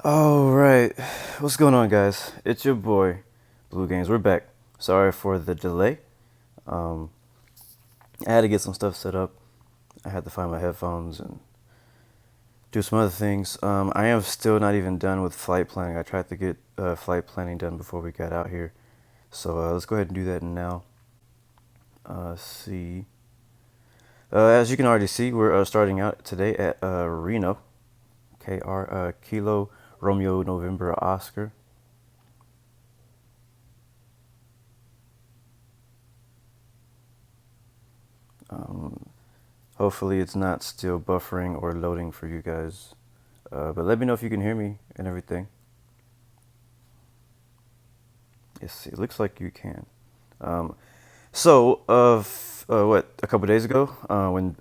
All right, what's going on, guys? It's your boy, Blue Games. We're back. Sorry for the delay. Um, I had to get some stuff set up. I had to find my headphones and do some other things. I am still not even done with flight planning. I tried to get flight planning done before we got out here. So let's go ahead and do that now. Let's see. As you can already see, we're starting out today at Reno. Kilo Romeo November Oscar. Hopefully it's not still buffering or loading for you guys. But let me know if you can hear me and everything. Yes, it looks like you can. A couple days ago, when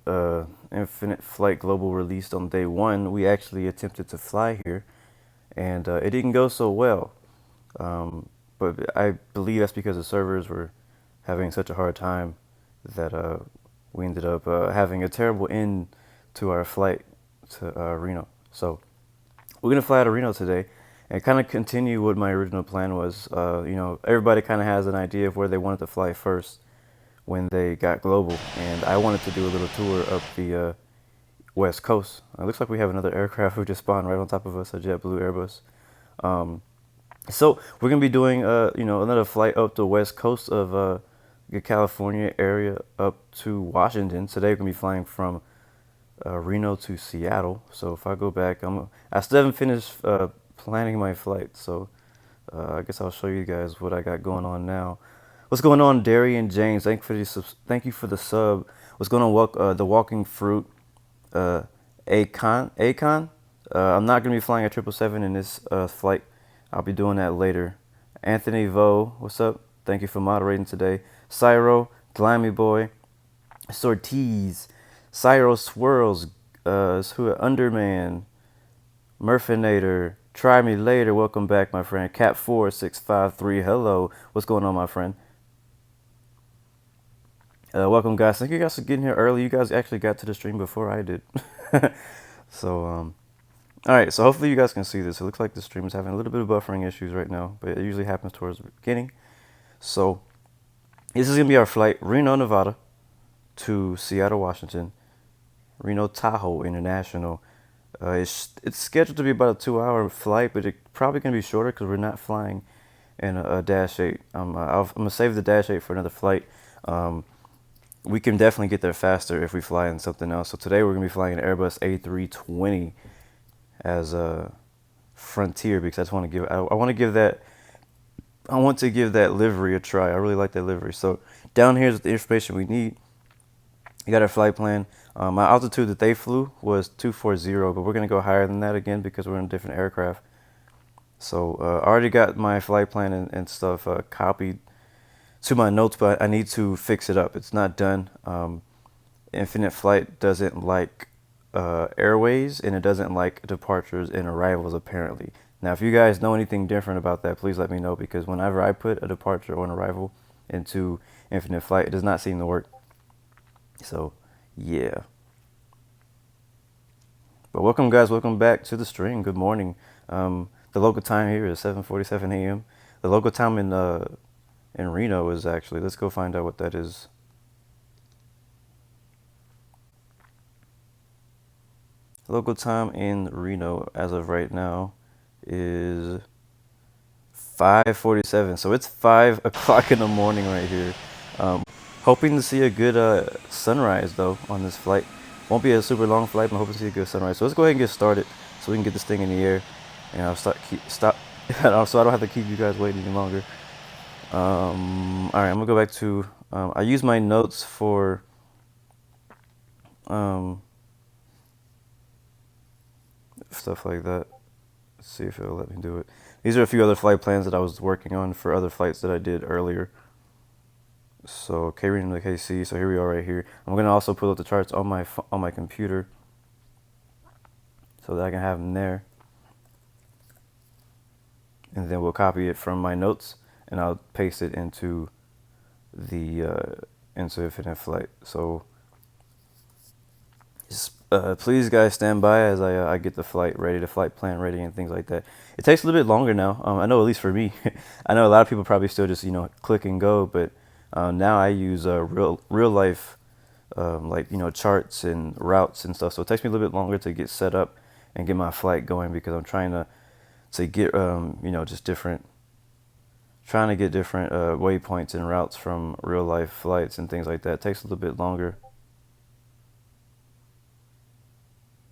Infinite Flight Global released on day one, we actually attempted to fly here, and it didn't go so well. But I believe that's because the servers were having such a hard time that we ended up having a terrible end to our flight to Reno. So we're gonna fly out of Reno today and kind of continue what my original plan was. Everybody kind of has an idea of where they wanted to fly first when they got global, and I wanted to do a little tour up the West Coast. It looks like we have another aircraft who just spawned right on top of us, a JetBlue Airbus. So we're gonna be doing, another flight up the West Coast of the California area up to Washington. Today we're gonna be flying from Reno to Seattle. So if I go back, I still haven't finished planning my flight. So I guess I'll show you guys what I got going on now. What's going on, Darian James? Thank you for the sub. What's going on, the Walking Fruit? Akon. I'm not gonna be flying a 777 in this flight. I'll be doing that later. Anthony Vo, what's up? Thank you for moderating today. Cyro, Glimey Boy, Sortiz, Cyro Swirls, Underman, Murfinator, Try Me Later. Welcome back, my friend. Cat4653, hello. What's going on, my friend? Welcome, guys. Thank you guys for getting here early. You guys actually got to the stream before I did. So, all right. So hopefully you guys can see this. It looks like the stream is having a little bit of buffering issues right now, but it usually happens towards the beginning. So this is gonna be our flight, Reno, Nevada, to Seattle, Washington, Reno Tahoe International. It's scheduled to be about a 2-hour flight, but it's probably gonna be shorter because we're not flying in a Dash 8. I'm gonna save the Dash 8 for another flight. We can definitely get there faster if we fly in something else. So today we're gonna be flying an Airbus A320 as a Frontier because I just want to give I want to give that livery a try. I really like that livery. So down here is the information we need. You got our flight plan. My altitude that they flew was 240, but we're gonna go higher than that again because we're in a different aircraft. So I already got my flight plan and stuff copied to my notes, but I need to fix it up. It's not done. Infinite Flight doesn't like airways, and it doesn't like departures and arrivals, apparently. Now, if you guys know anything different about that, please let me know, because whenever I put a departure or an arrival into Infinite Flight, it does not seem to work. So, yeah. But welcome, guys. Welcome back to the stream. Good morning. The local time here is 7:47 a.m. The local time in Reno is actually, let's go find out what that is. Local time in Reno as of right now is 5:47. So it's 5 o'clock in the morning right here. Hoping to see a good sunrise though on this flight. Won't be a super long flight, but I'm hoping to see a good sunrise. So let's go ahead and get started so we can get this thing in the air, and I'll stop so I don't have to keep you guys waiting any longer. All right, I'm gonna go back to. I use my notes for. Stuff like that. Let's see if it'll let me do it. These are a few other flight plans that I was working on for other flights that I did earlier. So KRNO-KSEA. So here we are right here. I'm gonna also pull up the charts on my computer so that I can have them there, and then we'll copy it from my notes and I'll paste it into the into Infinite Flight. So Please, guys, stand by as I get the flight ready, the flight plan ready, and things like that. It takes a little bit longer now. I know, at least for me. I know a lot of people probably still just click and go, but now I use real life like charts and routes and stuff. So it takes me a little bit longer to get set up and get my flight going because I'm trying to get just different. Trying to get different waypoints and routes from real life flights and things like that. It takes a little bit longer.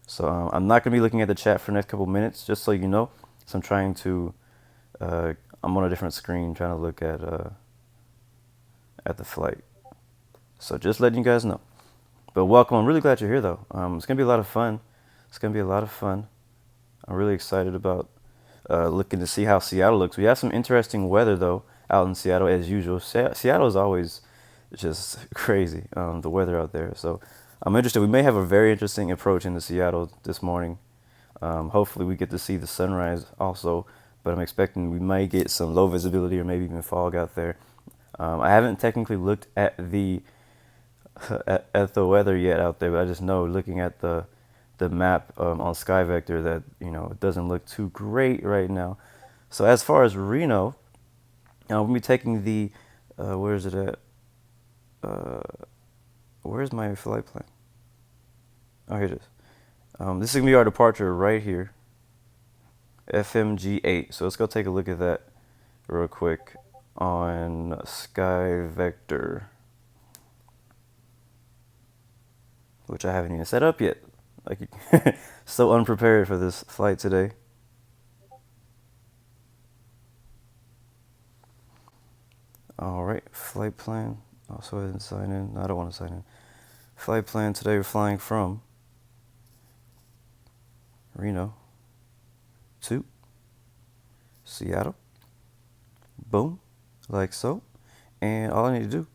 So I'm not going to be looking at the chat for the next couple minutes, just so you know. So I'm trying to, I'm on a different screen trying to look at the flight. So just letting you guys know. But welcome. I'm really glad you're here, though. It's going to be a lot of fun. It's going to be a lot of fun. I'm really excited about looking to see how Seattle looks. We have some interesting weather, though, out in Seattle, as usual. Seattle is always just crazy, the weather out there. So I'm interested. We may have a very interesting approach into Seattle this morning. Hopefully we get to see the sunrise also, but I'm expecting we might get some low visibility or maybe even fog out there. I haven't technically looked at the at the weather yet out there, but I just know looking at the map on SkyVector that it doesn't look too great right now. So as far as Reno, we'll be taking the where is it at? Where's my flight plan? Oh, here it is. This is gonna be our departure right here. FMG8. So let's go take a look at that real quick on SkyVector, which I haven't even set up yet. Like, so unprepared for this flight today. All right, flight plan. I'll go ahead and sign in. No, I don't want to sign in. Flight plan today. We're flying from Reno to Seattle. Boom, like so. And all I need to do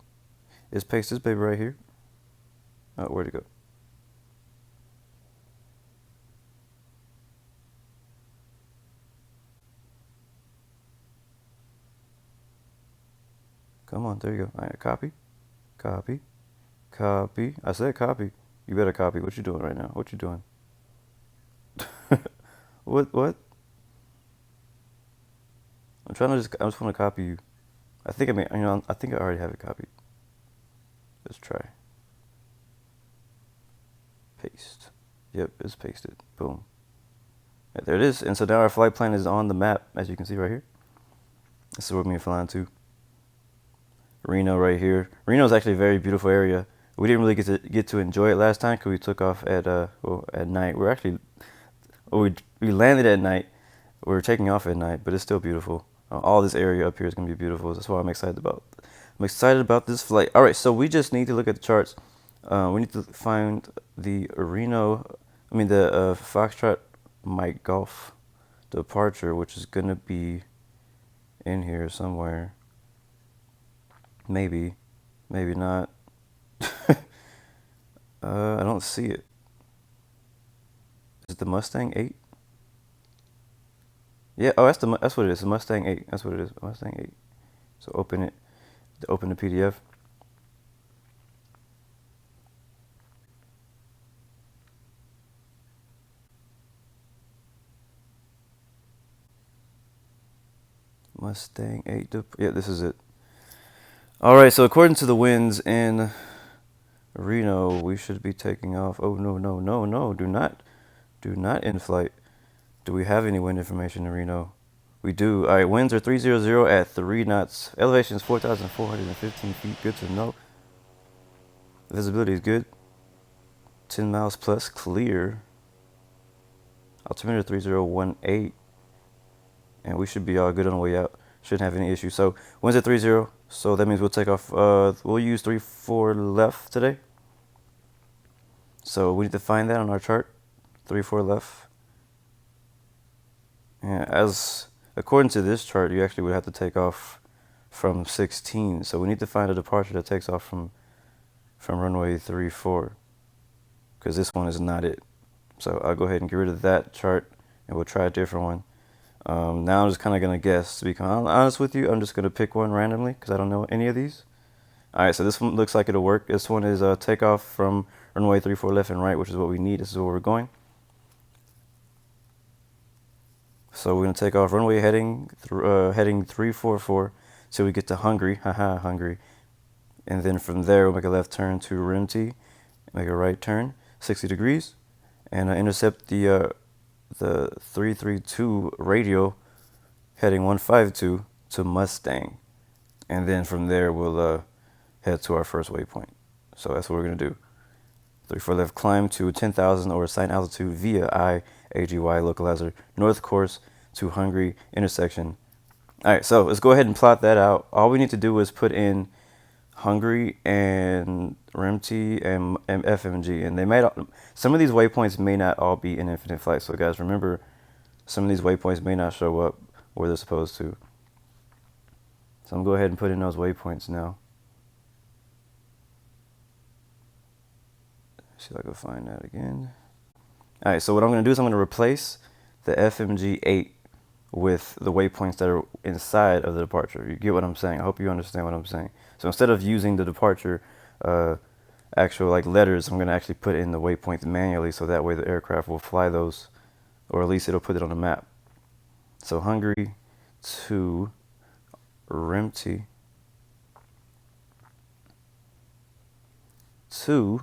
is paste this baby right here. Oh, where'd it go? Come on, there you go. All right, copy, copy, copy. I said copy. You better copy. What you doing right now? What you doing? What? I just want to copy you. I think I think I already have it copied. Let's try. Paste. Yep, it's pasted. Boom. Right, there it is. And so now our flight plan is on the map, as you can see right here. This is where we're flying to. Reno right here. Reno is actually a very beautiful area. We didn't really get to enjoy it last time because we took off at night. We landed at night. We were taking off at night, but it's still beautiful. All this area up here is gonna be beautiful. That's what I'm excited about. I'm excited about this flight. All right, so we just need to look at the charts. We need to find the Foxtrot Mike Golf departure, which is gonna be in here somewhere. Maybe not. I don't see it. Is it the Mustang 8? Yeah. Oh, that's what it is. The Mustang 8. That's what it is. Mustang 8. So open it. Open the PDF. Mustang 8. Yeah, this is it. All right, so according to the winds in Reno, we should be taking off. Oh, no. Do not in flight. Do we have any wind information in Reno? We do. All right, winds are 300 at 3 knots. Elevation is 4,415 feet. Good to know. Visibility is good. 10 miles plus, clear. Altimeter 3018. And we should be all good on the way out. Shouldn't have any issues. So winds at 30. So that means we'll take off. We'll use 34 left today. So we need to find that on our chart. 34 left. And as according to this chart, you actually would have to take off from 16. So we need to find a departure that takes off from runway 34, because this one is not it. So I'll go ahead and get rid of that chart, and we'll try a different one. Now I'm just kind of going to guess. To be honest with you, I'm just going to pick one randomly because I don't know any of these. All right, so this one looks like it'll work. This one is takeoff from runway 34 left and right, which is what we need. This is where we're going. So we're gonna take off runway heading 344 till we get to HNGRY, haha, HNGRY, and then from there we'll make a left turn to REMTY, make a right turn 60 degrees, and intercept the 332 radio heading 152 to Mustang, and then from there we'll head to our first waypoint. So that's what we're gonna do. 34 left, climb to 10,000 or assign altitude via HNGRY localizer, north course to HNGRY intersection. All right, so let's go ahead and plot that out. All we need to do is put in HNGRY and REMTY and FMG, and some of these waypoints may not all be in infinite flight. So guys, remember, some of these waypoints may not show up where they're supposed to. So I'm gonna go ahead and put in those waypoints now. See if I can find that again. All right, so what I'm going to do is I'm going to replace the FMG 8 with the waypoints that are inside of the departure. You get what I'm saying? I hope you understand what I'm saying. So instead of using the departure actual like letters, I'm going to actually put in the waypoints manually, so that way the aircraft will fly those, or at least it'll put it on the map. So HNGRY to REMTY to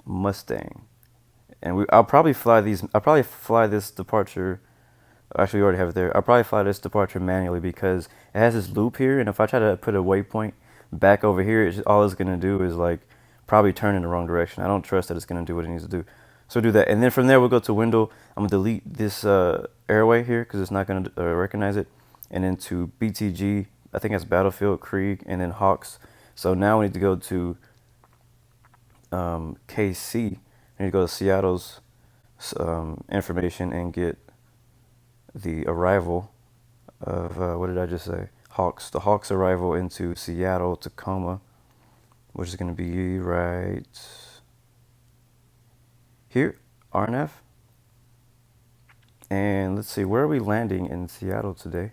Mustang, and I'll probably fly this departure. Actually, we already have it there. I'll probably fly this departure manually because it has this loop here, and if I try to put a waypoint back over here, all it's gonna do is like probably turn in the wrong direction. I don't trust that it's gonna do what it needs to do. So do that, and then from there we'll go to WNDEL. I'm gonna delete this airway here because it's not gonna recognize it, and then to BTG. I think that's Battlefield, KRIEG, and then HAWKZ. So now we need to go to KC. I need to go to Seattle's information and get the arrival of what did I just say? HAWKZ. The HAWKZ arrival into Seattle Tacoma, which is going to be right here, RNF. And let's see, where are we landing in Seattle today?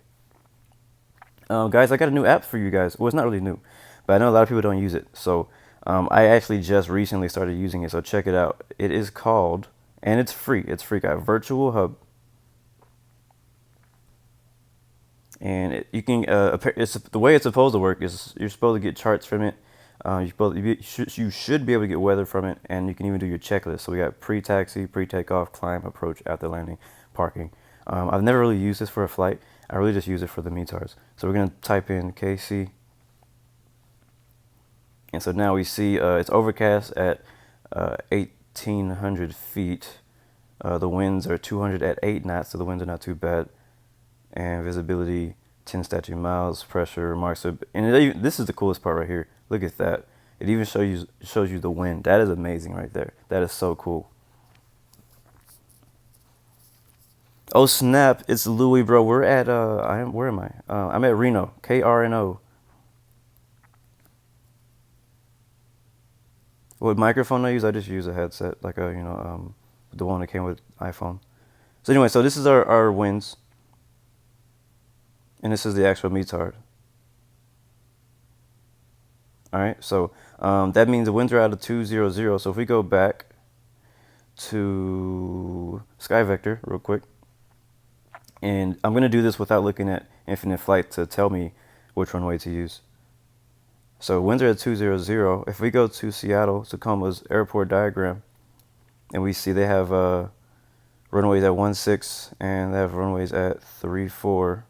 Guys, I got a new app for you guys. Well, it's not really new, but I know a lot of people don't use it. So I actually just recently started using it, so check it out. It is called, and it's free. It's free, guys. Virtual Hub, and you can. It's the way it's supposed to work is you're supposed to get charts from it. You should be able to get weather from it, and you can even do your checklist. So we got pre-taxi, pre-takeoff, climb, approach, after landing, parking. I've never really used this for a flight. I really just use it for the METARs. So we're gonna type in KC. And so now we see it's overcast at 1,800 feet. The winds are 200 at 8 knots, so the winds are not too bad. And visibility 10 statute miles, pressure marks. And this is the coolest part right here. Look at that. It even shows you the wind. That is amazing right there. That is so cool. Oh snap! It's Louis, bro. We're at where am I? I'm at Reno, KRNO. What microphone I use? I just use a headset, like the one that came with iPhone. So anyway, so this is our winds, and this is the actual METAR. All right, so that means the winds are out of 200. So if we go back to Sky Vector real quick, and I'm gonna do this without looking at Infinite Flight to tell me which runway to use. So winds are at 200. If we go to Seattle Tacoma's airport diagram, and we see they have runways at 16 and they have runways at 34.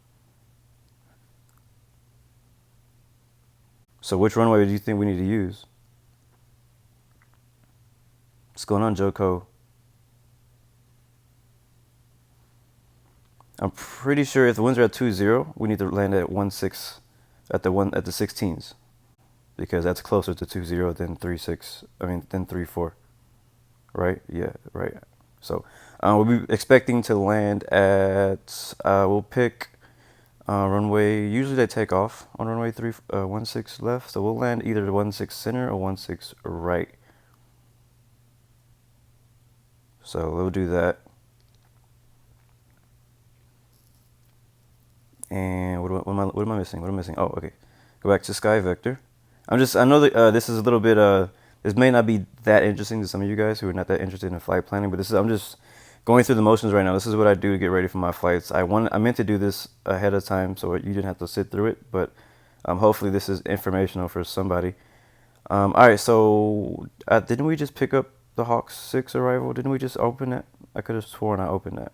So which runway do you think we need to use? What's going on, Joko? I'm pretty sure if the winds are at 20, we need to land at 16 at the 16s, because that's closer to 20 than 36. I mean, than 34. Right? Yeah, right. So we'll be expecting to land at. We'll pick runway. Usually they take off on runway 16 left, so we'll land either 16 center or 16 right. So we'll do that. And what am I missing? What am I missing? Oh, okay. Go back to Sky Vector. I know that this is a little bit, this may not be that interesting to some of you guys who are not that interested in flight planning, but I'm just going through the motions right now. This is what I do to get ready for my flights. I meant to do this ahead of time so you didn't have to sit through it, but hopefully this is informational for somebody. All right, so didn't we just pick up the HAWKZ 6 arrival? Didn't we just open that? I could have sworn I opened that.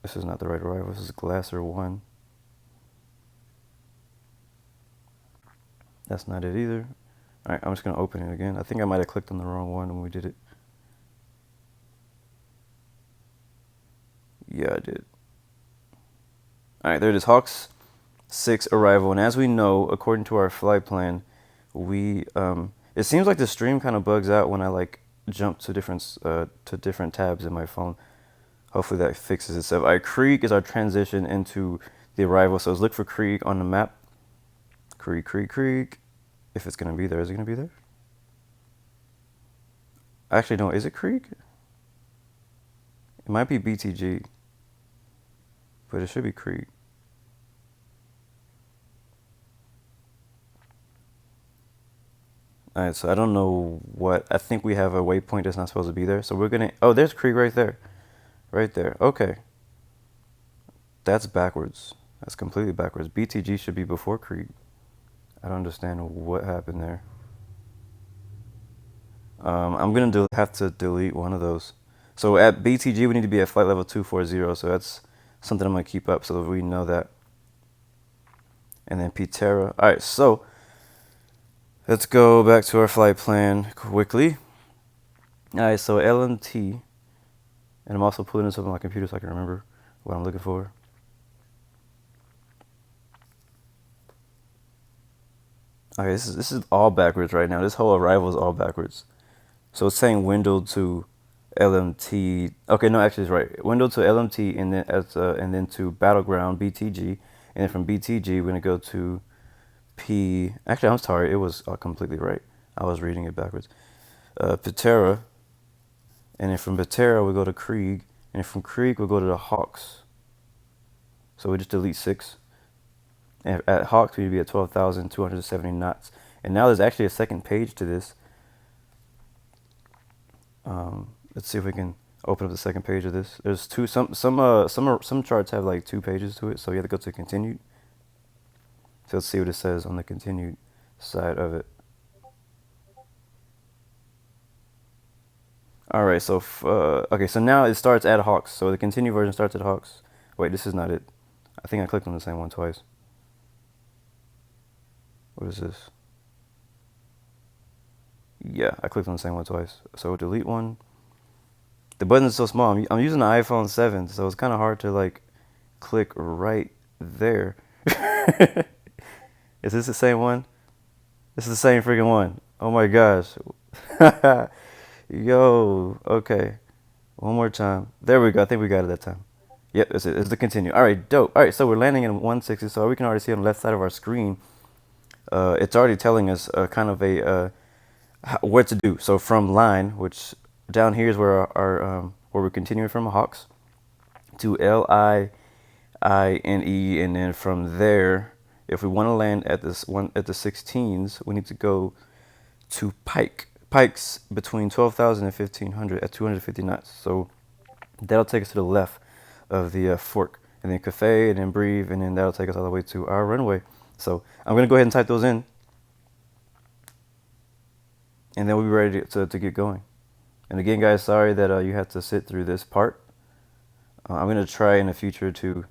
This is not the right arrival. This is Glasser 1. That's not it either. All right, I'm just going to open it again. I think I might have clicked on the wrong one when we did it. Yeah, I did. All right, there it is, HAWKZ 6 arrival. And as we know, according to our flight plan, we it seems like the stream kind of bugs out when I like jump to different tabs in my phone. Hopefully that fixes itself. All right, KRIEG is our transition into the arrival. So let's look for KRIEG on the map. KRIEG, KRIEG, KRIEG. If it's going to be there, is it going to be there? Actually, no, is it KRIEG? It might be BTG, but it should be KRIEG. All right, so I don't know what, I think we have a waypoint that's not supposed to be there. So we're going to, oh, there's KRIEG right there. Right there. Okay. That's backwards. That's completely backwards. BTG should be before KRIEG. I don't understand what happened there. I'm going to have to delete one of those. So at BTG, we need to be at flight level 240. So that's something I'm going to keep up so that we know that. And then PTERA. All right, so let's go back to our flight plan quickly. All right, so LMT. And I'm also pulling this up on my computer so I can remember what I'm looking for. Okay, this is all backwards right now. This whole arrival is all backwards. So it's saying window to LMT. Okay, no, actually it's right. Window to LMT and then to battleground BTG, and then from BTG we're gonna go to P. Actually, I'm sorry, it was completely right. I was reading it backwards. PTERA, and then from PTERA we go to KRIEG, and from KRIEG we go to the HAWKZ. So we just delete 6. And at HAWKZ we'd be at 12,270 knots. And now there's actually a second page to this. Let's see if we can open up the second page of this. There's some charts have like 2 pages to it, so you have to go to continued. So let's see what it says on the continued side of it. All right, so okay, so now it starts at HAWKZ. So the continued version starts at HAWKZ. Wait, this is not it. I think I clicked on the same one twice. What is this? Yeah, I clicked on the same one twice. So delete one. The button is so small. I'm using the iPhone 7, so it's kind of hard to like click right there. Is this the same one? This is the same freaking one. Oh my gosh. Yo, okay. One more time. There we go. I think we got it that time. Yep, that's it. It's the continue. All right, dope. All right, so we're landing in 160. So we can already see on the left side of our screen, it's already telling us kind of a what to do. So from LIINE, which down here is where where we're continuing from HAWKZ to LIINE, and then from there, if we want to land at the 16s, we need to go to PIKEZ between 12,000 and 1,500 at 250 knots. So that'll take us to the left of the fork, and then COFAY, and then BREVE, and then that'll take us all the way to our runway. So I'm going to go ahead and type those in, and then we'll be ready to get going. And again, guys, sorry that you had to sit through this part. I'm going to try in the future to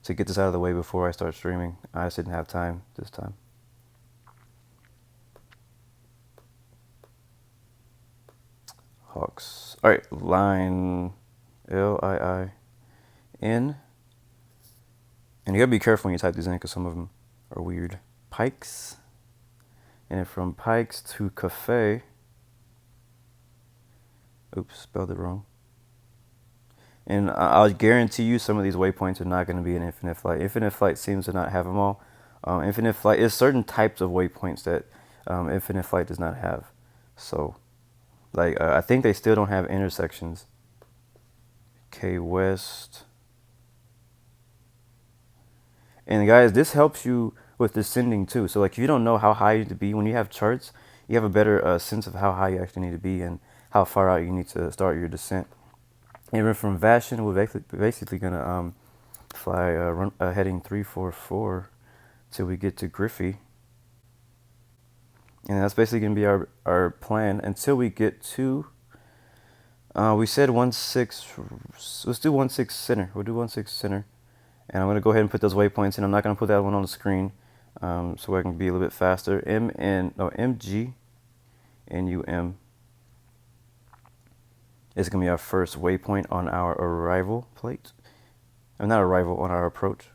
get this out of the way before I start streaming. I just didn't have time this time. HAWKZ. All right, LIINE, LIINE. And you gotta be careful when you type these in because some of them are weird. PIKEZ. And then from PIKEZ to COFAY. Oops, spelled it wrong. And I'll guarantee you some of these waypoints are not going to be an infinite flight. Infinite flight seems to not have them all. Infinite flight is certain types of waypoints that infinite flight does not have. So, like, I think they still don't have intersections. KWEST. And guys, this helps you with descending too. So like if you don't know how high you need to be, when you have charts, you have a better sense of how high you actually need to be and how far out you need to start your descent. Even from VASHN, we're basically gonna fly heading 344 till we get to GRIFY. And that's basically gonna be our plan until we get to, we said 16, let's do 16 center. We'll do 16 center. And I'm gonna go ahead and put those waypoints in. I'm not gonna put that one on the screen, so I can be a little bit faster. MGNUM is gonna be our first waypoint on our arrival plate. Not arrival, on our approach.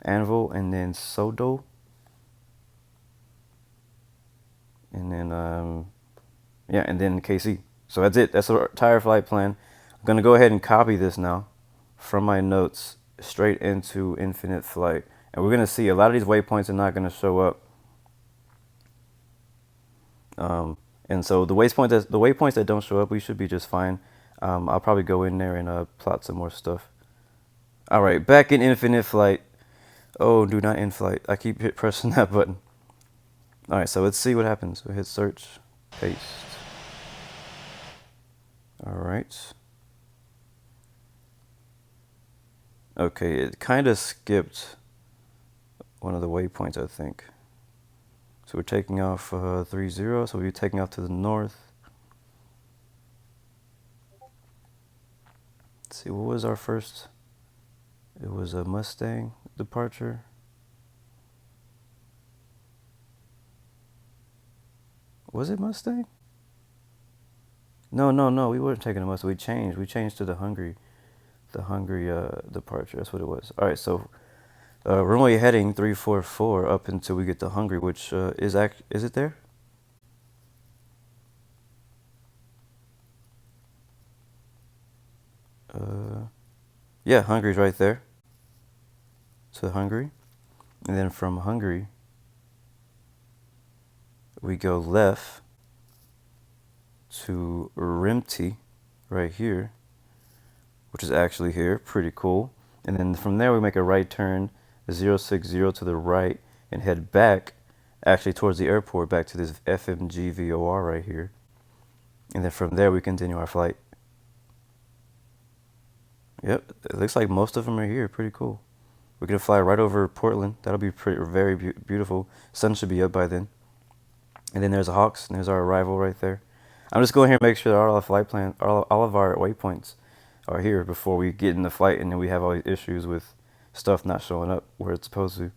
ANVIL, and then SODOE, and then yeah, and then KC. So that's it. That's our entire flight plan. I'm gonna go ahead and copy this now from my notes straight into infinite flight, and we're gonna see a lot of these waypoints are not gonna show up. And so the waypoints that don't show up, we should be just fine. I'll probably go in there and plot some more stuff. All right, back in infinite flight. Oh, do not in flight. I keep pressing that button. All right, so let's see what happens. We'll hit search, paste. All right. Okay, it kind of skipped one of the waypoints, I think. So we're taking off 30, so we'll be taking off to the north. Let's see, what was our first? It was a Mustang departure. Was it Mustang? No, we weren't taking a Mustang. We changed to the HNGRY departure. That's what it was. All right, so runway heading 344 up until we get to HNGRY, which is it there? Yeah, HNGRY's right there. To HNGRY, and then from HNGRY we go left to REMTY right here, which is actually here. Pretty cool. And then from there we make a right turn 060 to the right and head back actually towards the airport, back to this FMG VOR right here. And then from there we continue our flight. Yep, it looks like most of them are here. Pretty cool. We're gonna fly right over Portland. That'll be very beautiful. Sun should be up by then. And then there's a HAWKZ, and there's our arrival right there. I'm just going here and make sure that all our flight plan, all of our waypoints are here before we get in the flight, and then we have all these issues with stuff not showing up where it's supposed to.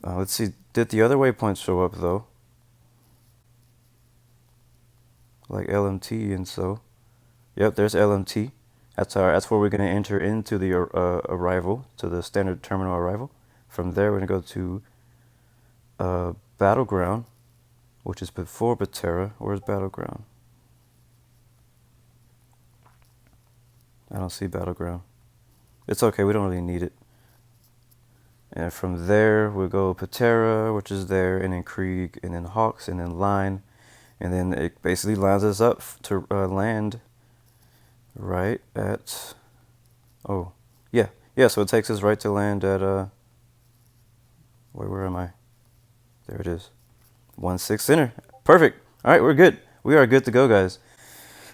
Let's see, did the other waypoints show up though? Like LMT and so. Yep, there's LMT. That's where we're going to enter into the arrival, to the standard terminal arrival. From there, we're going to go to Battleground, which is before PTERA. Where's Battleground? I don't see Battleground. It's okay, we don't really need it. And from there, we'll go PTERA, which is there, and then KRIEG, and then HAWKZ, and then LIINE. And then it basically lines us up to land right at, oh, yeah, so it takes us right to land at, where am I? There it is. 16 center. Perfect. All right, we're good. We are good to go, guys.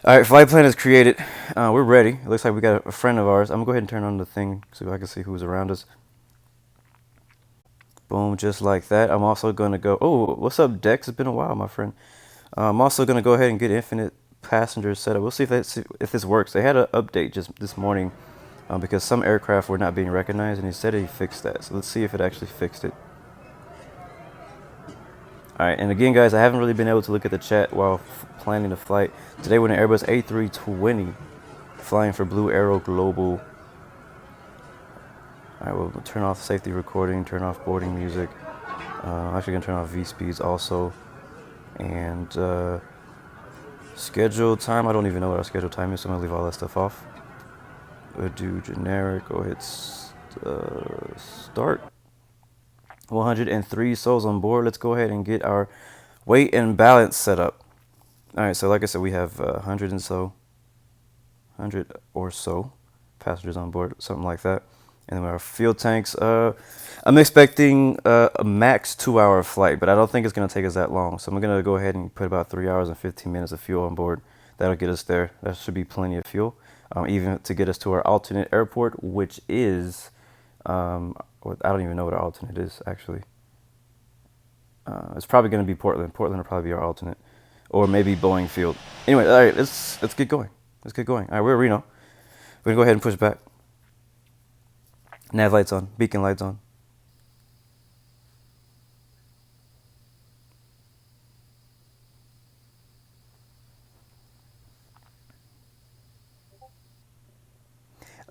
All right, flight plan is created. We're ready. It looks like we got a friend of ours. I'm going to go ahead and turn on the thing so I can see who's around us. Boom, just like that. I'm also going to go, oh, what's up, Dex? It's been a while, my friend. I'm also going to go ahead and get infinite passengers set up. We'll see if this works. They had an update just this morning because some aircraft were not being recognized, and he said he fixed that. So let's see if it actually fixed it. All right, and again, guys, I haven't really been able to look at the chat while planning the flight. Today we're in an Airbus A320 flying for Blu Arrow Global. All right, we'll turn off safety recording, turn off boarding music. I'm actually gonna turn off V-speeds also. And scheduled time, I don't even know what our scheduled time is, so I'm gonna leave all that stuff off. We'll do generic, go ahead, start. 103 souls on board. Let's go ahead and get our weight and balance set up. All right, so like I said, we have 100 or so passengers on board, something like that. And then our fuel tanks. I'm expecting a max 2-hour flight, but I don't think it's going to take us that long. So I'm going to go ahead and put about 3 hours and 15 minutes of fuel on board. That'll get us there. That should be plenty of fuel, even to get us to our alternate airport, which is, I don't even know what our alternate is, actually. It's probably going to be Portland. Portland will probably be our alternate, or maybe Boeing Field. Anyway, all right, let's get going. Let's get going. All right, we're at Reno. We're going to go ahead and push back. Nav lights on. Beacon lights on.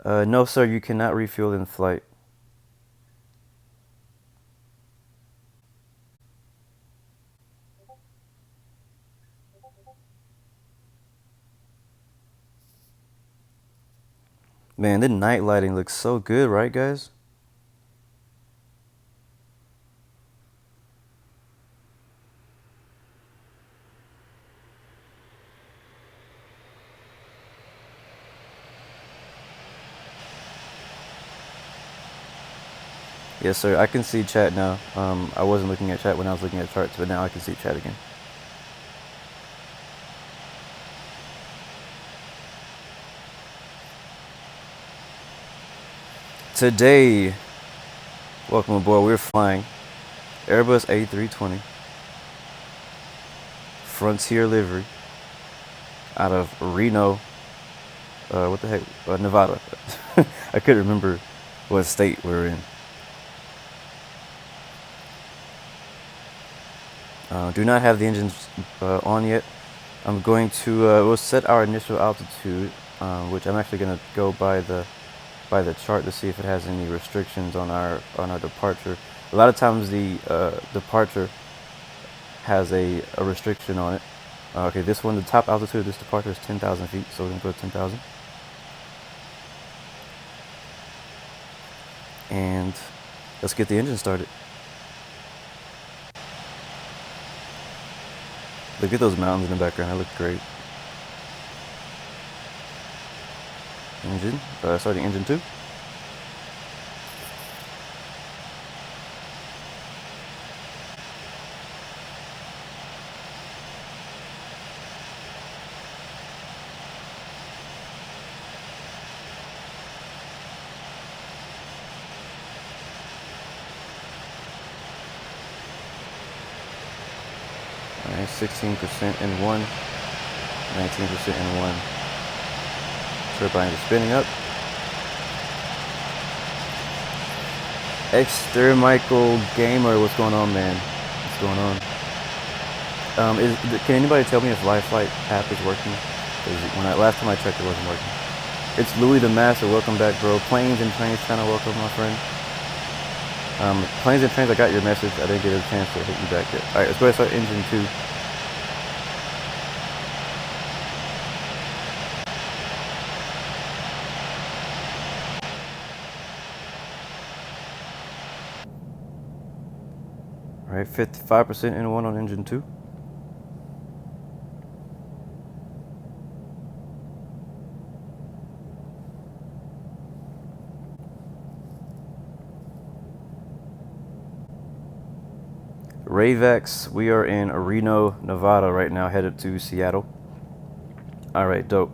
No, sir, you cannot refuel in flight. Man, the night lighting looks so good, right, guys? Yes, sir. I can see chat now. I wasn't looking at chat when I was looking at charts, but now I can see chat again. Today, welcome aboard. We're flying Airbus A320 Frontier livery out of Reno. What the heck? Nevada. I couldn't remember what state we were in. Do not have the engines on yet. I'm going to we'll set our initial altitude, which I'm actually going to go by the chart to see if it has any restrictions on our departure. A lot of times the departure has a restriction on it. Okay, this one, the top altitude of this departure is 10,000 feet, so we're going to go to 10,000. And let's get the engine started. Look at those mountains in the background, they look great. Engine, starting engine 2. Alright, 16% in 1, 19% in 1. Turbines are spinning up. Exter Michael Gamer, what's going on, man? What's going on? Can anybody tell me if Live Flight app is working? Because last time I checked, it wasn't working. It's Louis the Master. Welcome back, bro. Planes and Trains channel. Welcome, my friend. Planes and Trains. I got your message. I didn't get a chance to hit you back yet. All right, let's go ahead and start engine 2. All right, 55% in 1 on engine 2. Ravex, we are in Reno, Nevada right now, headed to Seattle. All right, dope.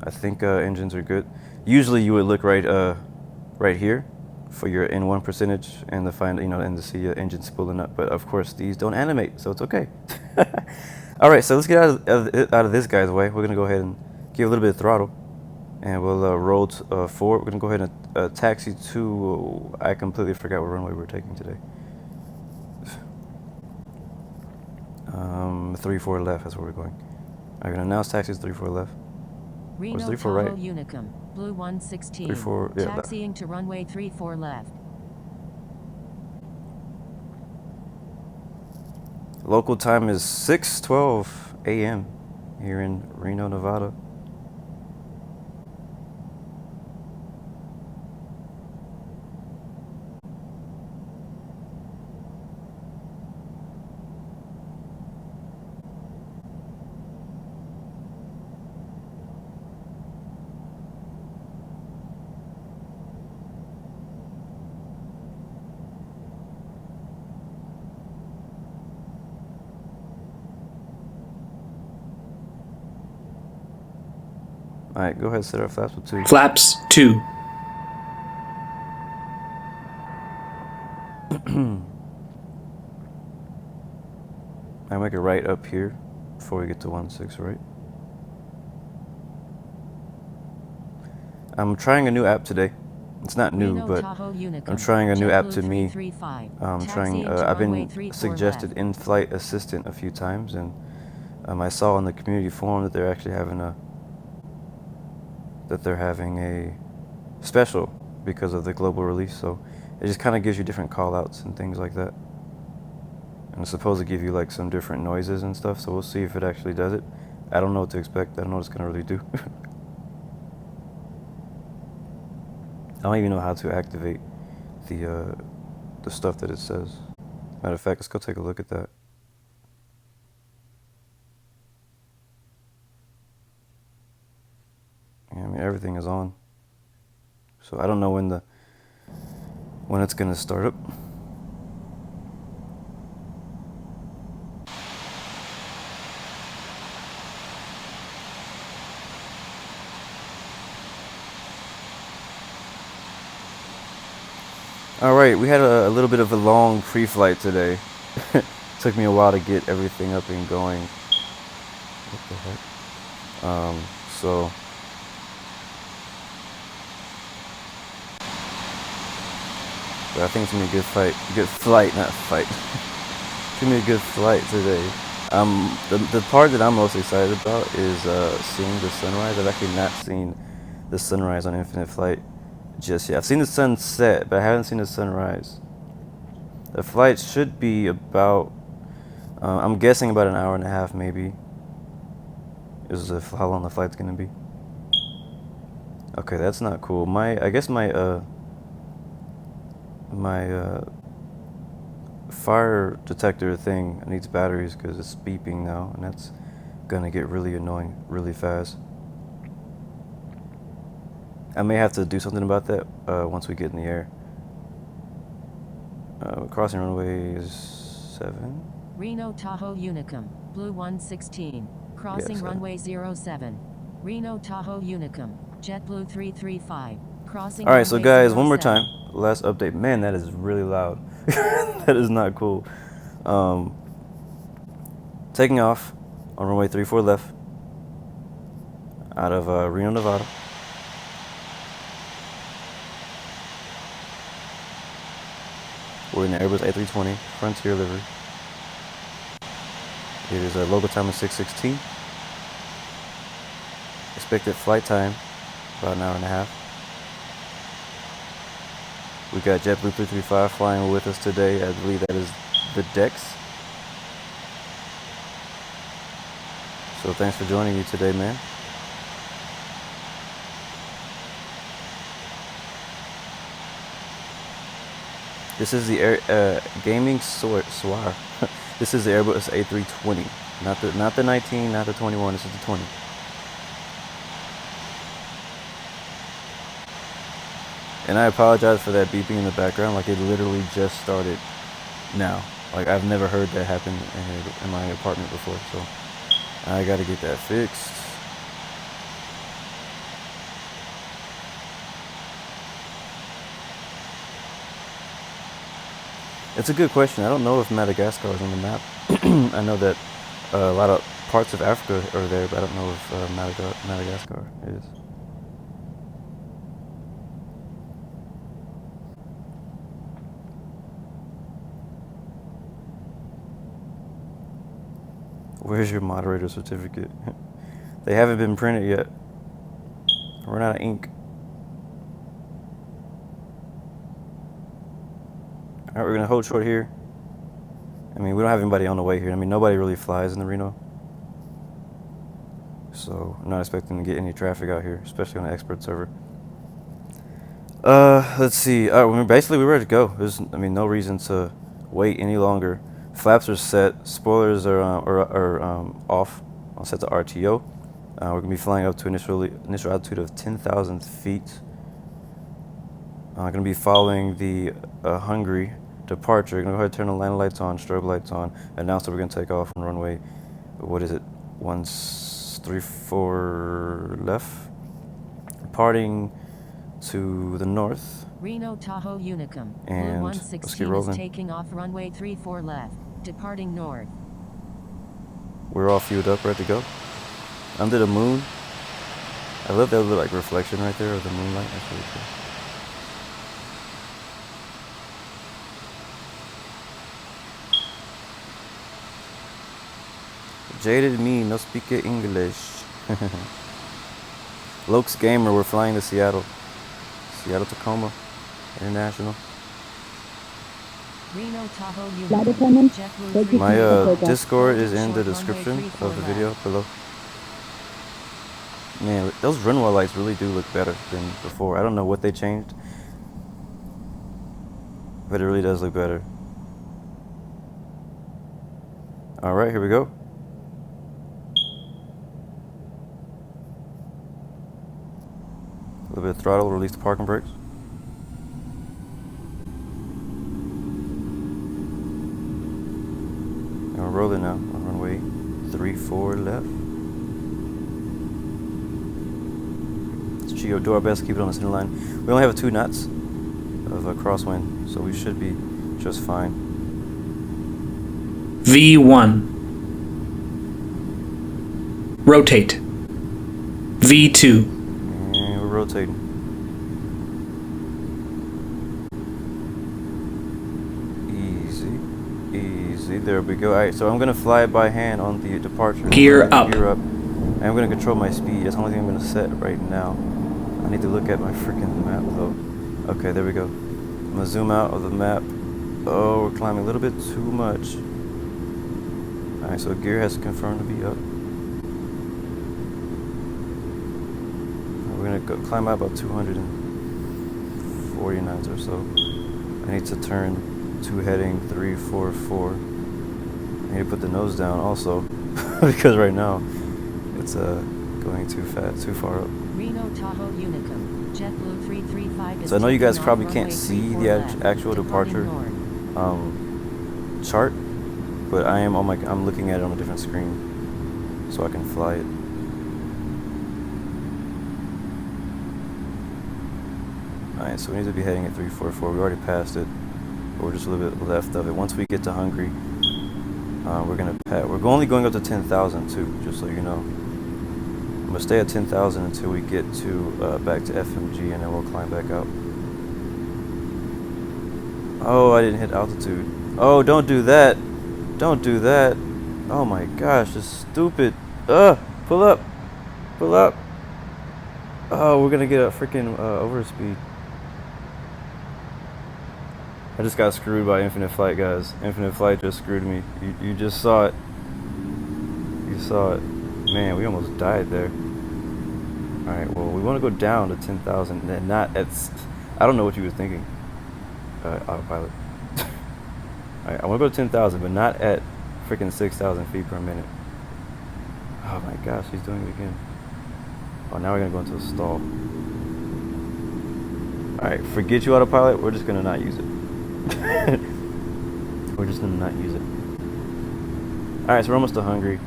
I think engines are good. Usually you would look right here for your N1 percentage and and to see engines spooling up. But of course these don't animate, so it's okay. All right, so let's get out of this guy's way. We're gonna go ahead and give a little bit of throttle, and we'll roll forward. We're gonna go ahead and taxi to. I completely forgot what runway we're taking today. 34 left. That's where we're going. I'm gonna announce taxis 34 left. Reno, 34 right? Unicum, Blue 116. 34, yeah, taxiing to runway 34 left. Local time is 6:12 a.m. here in Reno, Nevada. All right, go ahead, set our flaps with 2. Flaps 2. I make it right up here before we get to 16, right? I'm trying a new app today. It's not new, Reno but Tahoe Unicum, I'm trying a new app to JetBlue me. 335, I'm trying. taxi into I've runway been 34 suggested left. in-flight assistant a few times, and I saw on the community forum that they're actually having a special because of the global release. So it just kind of gives you different call-outs and things like that. And it's supposed to give you like some different noises and stuff. So we'll see if it actually does it. I don't know what to expect. I don't know what it's gonna really do. I don't even know how to activate the stuff that it says. Matter of fact, let's go take a look at that. Yeah, I mean everything is on. So I don't know when it's gonna start up. All right, we had a little bit of a long pre-flight today. Took me a while to get everything up and going. What the heck? So but I think it's gonna be a good flight, not fight. It's gonna be a good flight today. The part that I'm most excited about is seeing the sunrise. I've actually not seen the sunrise on Infinite Flight just yet. I've seen the sunset, but I haven't seen the sunrise. The flight should be about, I'm guessing about an hour and a half maybe, is how long the flight's gonna be. Okay, that's not cool. I guess my fire detector thing needs batteries because it's beeping now, and that's gonna get really annoying really fast. I may have to do something about that once we get in the air. Crossing runway 7. Reno Tahoe Unicum, Blue 116, crossing Yeah, runway 07. Reno Tahoe Unicum, JetBlue 335, crossing All right, runway so guys, one more 07. time. Last update. Man, that is really loud. That is not cool. Taking off on runway 34 left out of Reno, Nevada. We're in the Airbus A320 Frontier livery. It is a local time of 6:16. Expected flight time about an hour and a half. We got JetBlue 335 flying with us today. I believe that is the Dex. So thanks for joining me today, man. This is the gaming soir. This is the Airbus A320, not the 19, not the 21. This is the 20. And I apologize for that beeping in the background. Like, it literally just started now. Like, I've never heard that happen in my apartment before, so I gotta get that fixed. It's a good question. I don't know if Madagascar is on the map. I know that a lot of parts of Africa are there, but I don't know if Madagascar is. Where's your moderator certificate? They haven't been printed yet. Run out of ink. All right, we're gonna hold short here. I mean, we don't have anybody on the way here. I mean, nobody really flies in the Reno. So I'm not expecting to get any traffic out here, especially on the expert server. Let's see. All right, basically we're ready to go. There's, I mean, no reason to wait any longer. Flaps are set. Spoilers are off. I'll set to RTO. We're gonna be flying up to initial altitude of 10,000 feet. Gonna be following the HNGRY departure. Gonna go ahead and turn the landing lights on, strobe lights on, announce that we're gonna take off on runway, what is it, 134 left? departing to the north. Reno Tahoe Unicum. And Blue let's get 116 is rolling. taking off runway 34 left, departing north. We're all fueled up, ready to go. Under the moon. I love that little like reflection right there of the moonlight. That's really cool. Jaded me, no speak English. Lokes Gamer, we're flying to Seattle. Seattle Tacoma International. Reno Tahoe Flight Unicum. attendant, JetBlue My 335. Discord is in the Short runway description 34 of the left. video below. Man, those runway lights really do look better than before. I don't know what they changed, but it really does look better. Alright, here we go. A little bit of throttle, release the parking brakes. And we're rolling now on runway 34 left. Let's do our best to keep it on the center line. We only have 2 knots of a crosswind, so we should be just fine. V1. Rotate. V2. And we're rotating. Easy. Easy. There we go. Alright, so I'm going to fly it by hand on the departure. Gear up. Gear up. And I'm going to control my speed. That's the only thing I'm going to set right now. I need to look at my freaking map though. Okay, there we go. I'm going to zoom out of the map. Oh, we're climbing a little bit too much. Alright, so gear has confirmed to be up. We're going to climb out about 249 or so. I need to turn to heading 344. I need to put the nose down also because right now it's going too fast, too far up. Reno Tahoe Unicum. JetBlue 335 is So I know you guys taking off probably runway can't see 34 the left, actual departing departure north. chart, but I am on I'm looking at it on a different screen so I can fly it. Alright, so we need to be heading at 344. We already passed it, but we're just a little bit left of it. Once we get to HNGRY, we're only going up to 10,000 too, just so you know. I'm gonna stay at 10,000 until we get to back to FMG, and then we'll climb back out. Oh, I didn't hit altitude. Oh, don't do that. Don't do that. Oh my gosh, this is stupid. Pull up. Pull up. Oh, we're gonna get a freaking overspeed. I just got screwed by Infinite Flight, guys. Infinite Flight just screwed me. You just saw it. You saw it. Man, we almost died there. Alright, well, we want to go down to 10,000 and not at... I don't know what you were thinking, autopilot. Alright, I want to go to 10,000, but not at freaking 6,000 feet per minute. Oh my gosh, he's doing it again. Oh, now we're going to go into a stall. Alright, forget you, autopilot. We're just going to not use it. We're just going to not use it. Alright, so we're almost to HNGRY.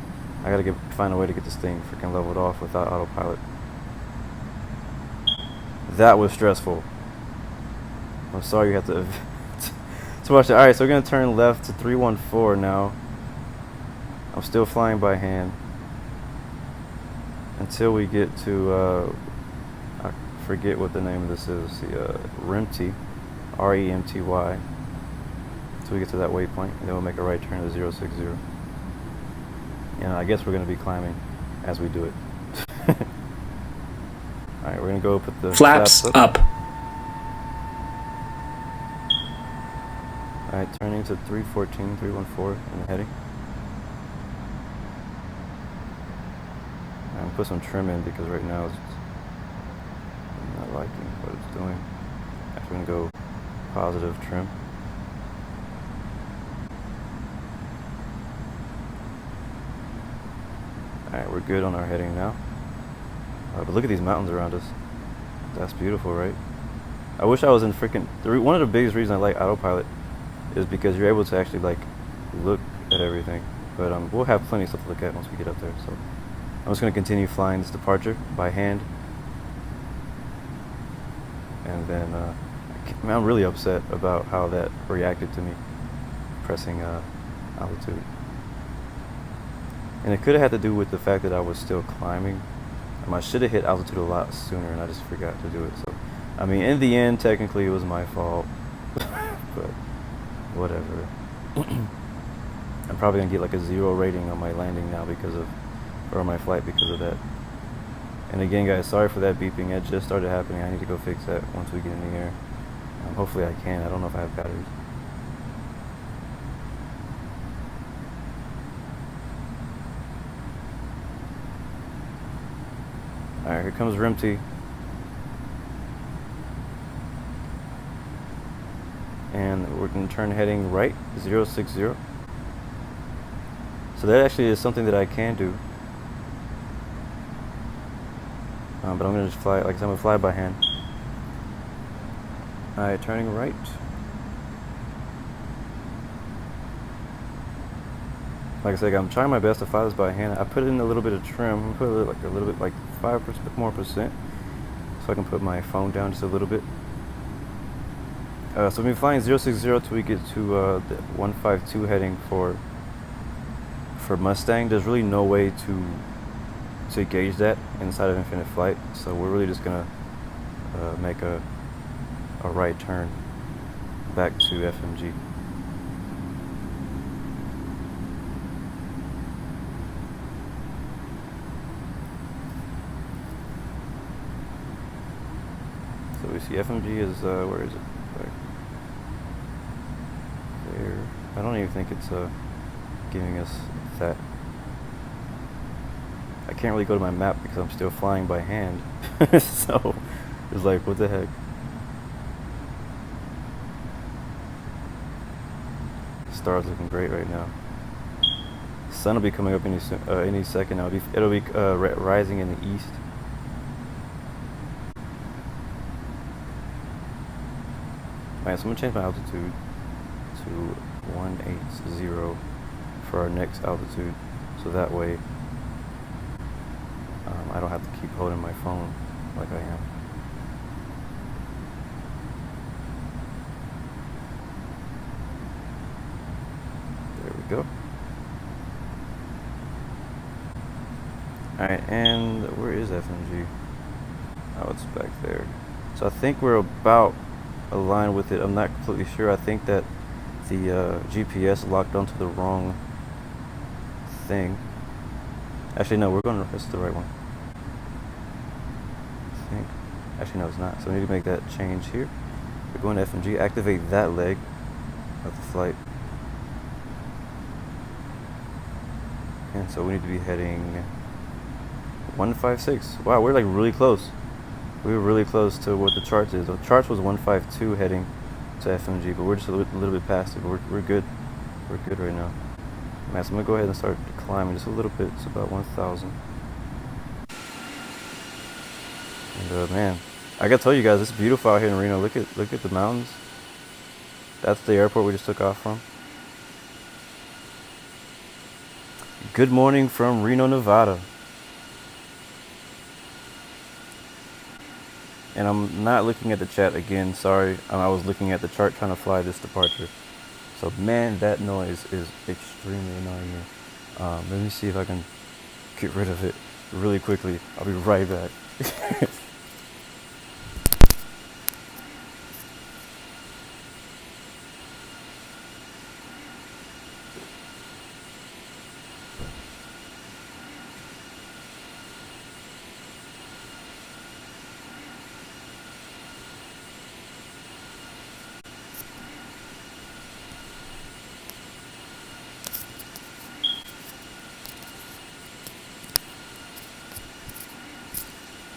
I gotta find a way to get this thing freaking leveled off without autopilot. That was stressful. I'm sorry you have to watch it. Alright, so we're gonna turn left to 314 now. I'm still flying by hand until we get to I forget what the name of this is. The REMTY, REMTY. Until we get to that waypoint, and then we'll make a right turn to 060. And I guess we're going to be climbing as we do it. Alright, we're going to go put the Flaps up. Alright, turning to 314, 314 in the heading. I'm going to put some trim in because right now I'm not liking what it's doing. Actually, we're going to go positive trim. Alright, we're good on our heading now. But look at these mountains around us. That's beautiful, right? I wish I was in freaking... One of the biggest reasons I like autopilot is because you're able to actually, like, look at everything. But we'll have plenty of stuff to look at once we get up there. So I'm just going to continue flying this departure by hand. And then I'm really upset about how that reacted to me pressing altitude. And it could have had to do with the fact that I was still climbing. I should have hit altitude a lot sooner, and I just forgot to do it. So, I mean, in the end, technically it was my fault, but whatever. I'm probably gonna get like a 0 rating on my landing now or my flight because of that. And again, guys, sorry for that beeping. It just started happening. I need to go fix that once we get in the air. Hopefully I can. I don't know if I have batteries. Alright, here comes REMTY. And we're going to turn heading right, 060. So that actually is something that I can do. But I'm going to just fly, like I said, I'm going to fly by hand. Alright, turning right. Like I said, I'm trying my best to fly this by hand. I put in a little bit of trim. I'm going to put a little bit, like 5% more percent, so I can put my phone down just a little bit. So we'll be flying 060 till we get to the 152 heading for Mustang. There's really no way to gauge that inside of Infinite Flight, so we're really just gonna make a right turn back to FMG. So we see FMG is where is it? There. I don't even think it's giving us that. I can't really go to my map because I'm still flying by hand. So it's like, what the heck? The star's looking great right now. The sun will be coming up any second now. It'll be rising in the east. Alright, so I'm gonna change my altitude to 180 for our next altitude, so that way I don't have to keep holding my phone like I am. There we go. Alright, and where is FMG? Oh, it's back there. So I think we're about aligned with it. I'm not completely sure. I think that the GPS locked onto the wrong thing. Actually, no, this is the right one. I think. Actually, no, it's not. So we need to make that change here. We're going to FMG, activate that leg of the flight. And so we need to be heading 156. Wow, we're like really close. We were really close to what the chart is. The chart was 152 heading to FMG, but we're just a little bit past it. But we're good. We're good right now. Man, so I'm gonna go ahead and start climbing just a little bit. It's about 1,000. And man, I gotta tell you guys, it's beautiful out here in Reno. Look at the mountains. That's the airport we just took off from. Good morning from Reno, Nevada. And I'm not looking at the chat again, sorry. I was looking at the chart trying to fly this departure. So man, that noise is extremely annoying me. Let me see if I can get rid of it really quickly. I'll be right back.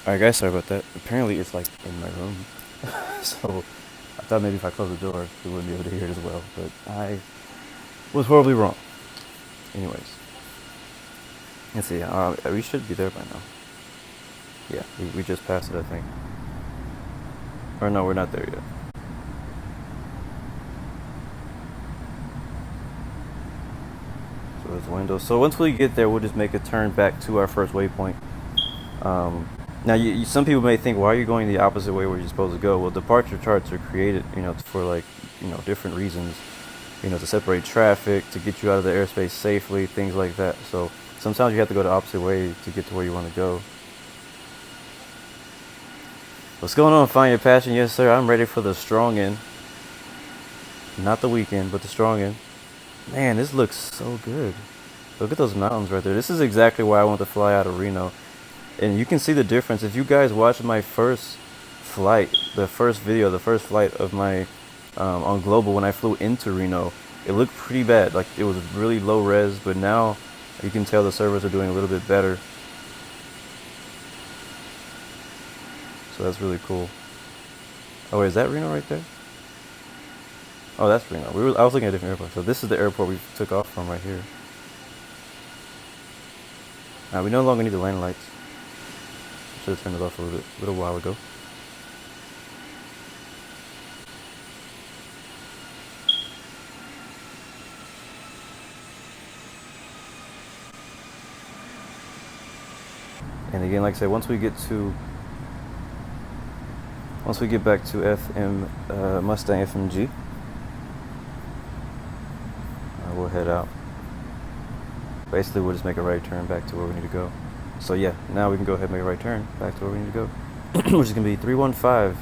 Alright guys, sorry about that. Apparently it's like in my room. So I thought maybe if I closed the door we wouldn't be able to hear it as well, but I was horribly wrong. Anyways. Let's see, we should be there by now. Yeah, we just passed it, I think. Or no, we're not there yet. So there's windows. So once we get there, we'll just make a turn back to our first waypoint. Now, some people may think, why are you going the opposite way where you're supposed to go? Well, departure charts are created, for like, different reasons, to separate traffic, to get you out of the airspace safely, things like that. So sometimes you have to go the opposite way to get to where you want to go. What's going on, Find Your Passion? Yes, sir, I'm ready for the strong end. Not the weekend, but the strong end. Man, this looks so good. Look at those mountains right there. This is exactly why I want to fly out of Reno. And you can see the difference. If you guys watched my first flight, the first flight of my on Global when I flew into Reno, it looked pretty bad. Like, it was really low res, but now you can tell the servers are doing a little bit better. So that's really cool. Oh, wait, is that Reno right there? Oh, that's Reno. I was looking at a different airport. So this is the airport we took off from right here. We no longer need the landing lights. Should have turned it off a little while ago. And again, like I said, once we get back to Mustang FMG, we'll head out. Basically, we'll just make a right turn back to where we need to go. So yeah, now we can go ahead and make a right turn back to where we need to go, which is going to be 315.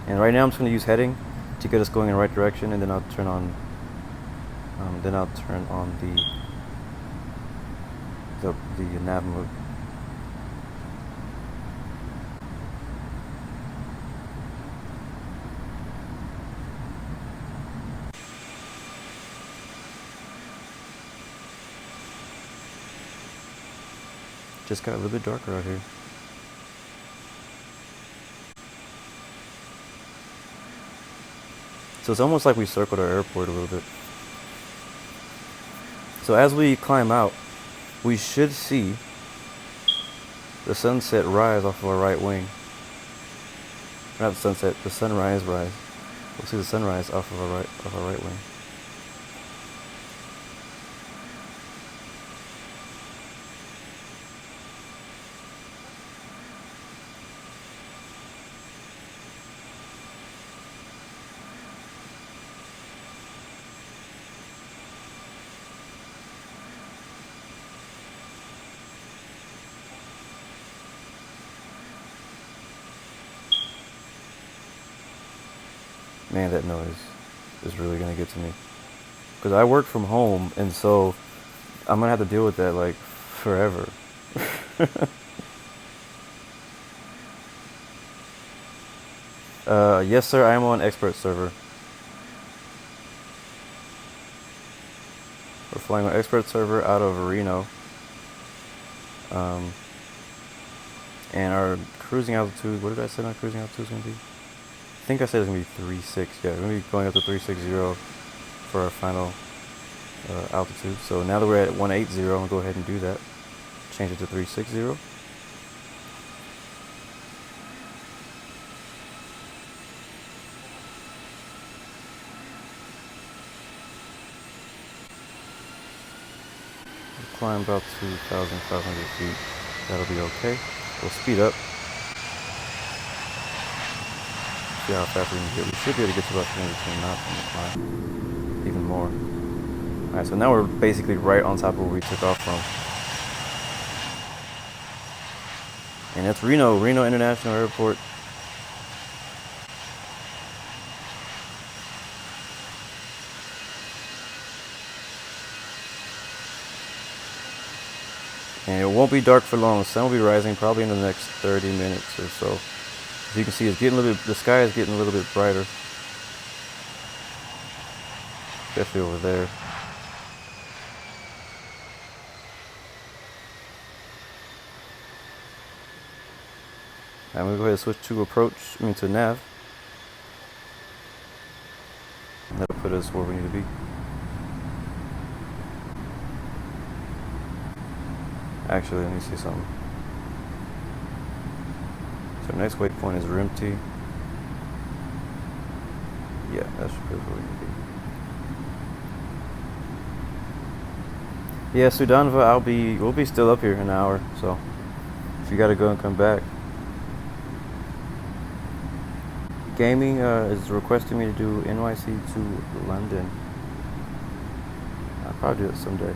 And right now I'm just going to use heading to get us going in the right direction, and then I'll turn on the nav mode. Just got a little bit darker out here. So it's almost like we circled our airport a little bit. So as we climb out, we should see the sunset rise off of our right wing. Not the sunset, the sunrise rise. We'll see the sunrise off of our right wing. Man, that noise is really gonna get to me, because I work from home, and so I'm gonna have to deal with that like forever. Yes, sir, I am on expert server. We're flying on expert server out of Reno, and our cruising altitude. What did I say my cruising altitude is gonna be? I think I said it's going to be 3.6. Yeah, we're going to be going up to 360 for our final altitude. So now that we're at 180, I'm going to go ahead and do that. Change it to 360. We'll climb about 2,500 feet. That'll be okay. We'll speed up. See how fast we can get. We should be able to get to about 310 knots on the climb. Even more. Alright, so now we're basically right on top of where we took off from. And that's Reno International Airport. And it won't be dark for long. The sun will be rising probably in the next 30 minutes or so. As you can see, it's getting a little bit, the sky is getting a little bit brighter. Especially over there. I'm going to go ahead and switch to to nav. And that'll put us where we need to be. Actually, let me see something. So next waypoint is REMTY. Yeah, that's where we need to be. Yeah, Sudanva, we'll be still up here in an hour, so if you gotta go and come back. Gaming is requesting me to do NYC to London. I'll probably do it someday.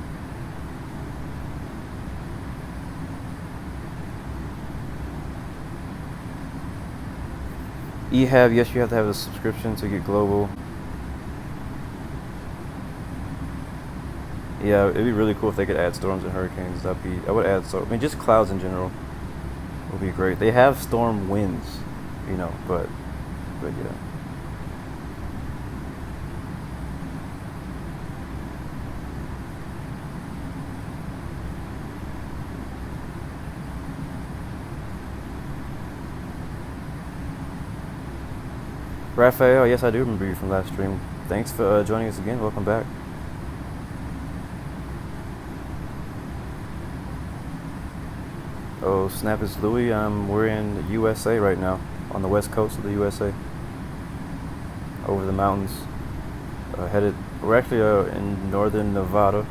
EHAB, yes, you have to have a subscription to get global. Yeah, it'd be really cool if they could add storms and hurricanes. I would add I mean, just clouds in general would be great. They have storm winds, you know, but yeah. Raphael, yes, I do remember you from last stream. Thanks for joining us again. Welcome back. Oh, snap, it's Louis. We're in the USA right now, on the west coast of the USA. Over the mountains. We're actually in northern Nevada.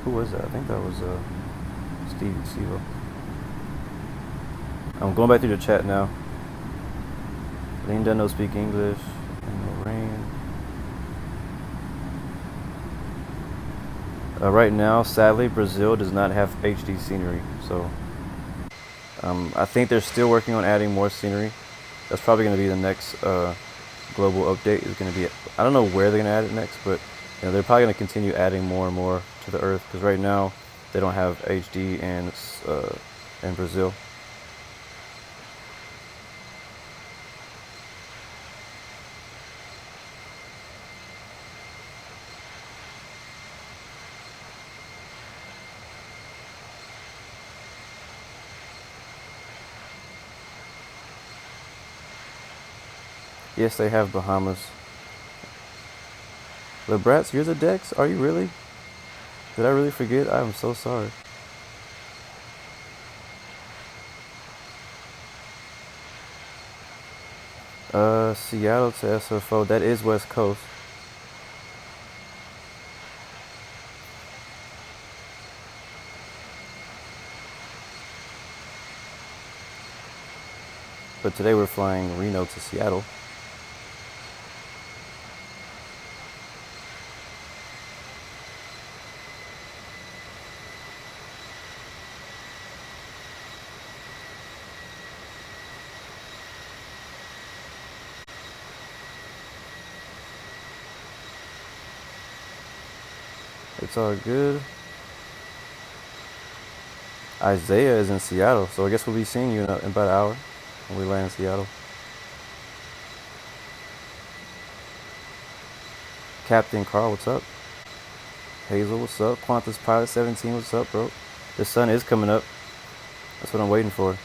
Who was that? I think that was Steve. I'm going back through the chat now. LIINE doesn't speak English. And no rain. Right now, sadly, Brazil does not have HD scenery, so I think they're still working on adding more scenery. That's probably going to be the next global update. Is going to be, I don't know where they're going to add it next, but you know, they're probably going to continue adding more and more to the Earth, because right now they don't have HD in Brazil. Yes, they have Bahamas. Lebrats, you're the Dex? Are you really? Did I really forget? I'm so sorry. Seattle to SFO. That is West Coast. But today we're flying Reno to Seattle. It's all good. Isaiah is in Seattle, so I guess we'll be seeing you in about an hour when we land in Seattle. Captain Carl, what's up? Hazel, what's up? Qantas Pilot 17, what's up, bro? The sun is coming up. That's what I'm waiting for.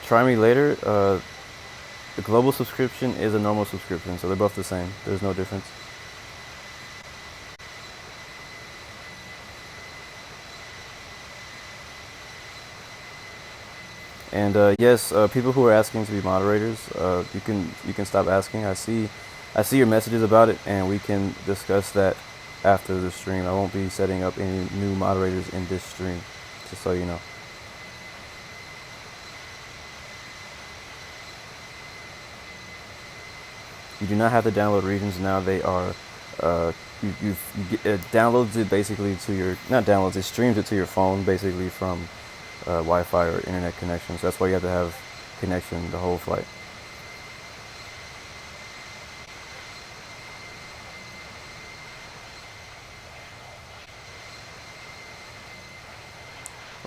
Try me later. The global subscription is a normal subscription, so they're both the same. There's no difference. And yes, people who are asking to be moderators, you can stop asking. I see your messages about it, and we can discuss that after the stream. I won't be setting up any new moderators in this stream, just so you know. You do not have to download regions now. They are, it downloads it basically to your, not downloads, it streams it to your phone basically from Wi-Fi or internet connection. So that's why you have to have connection the whole flight.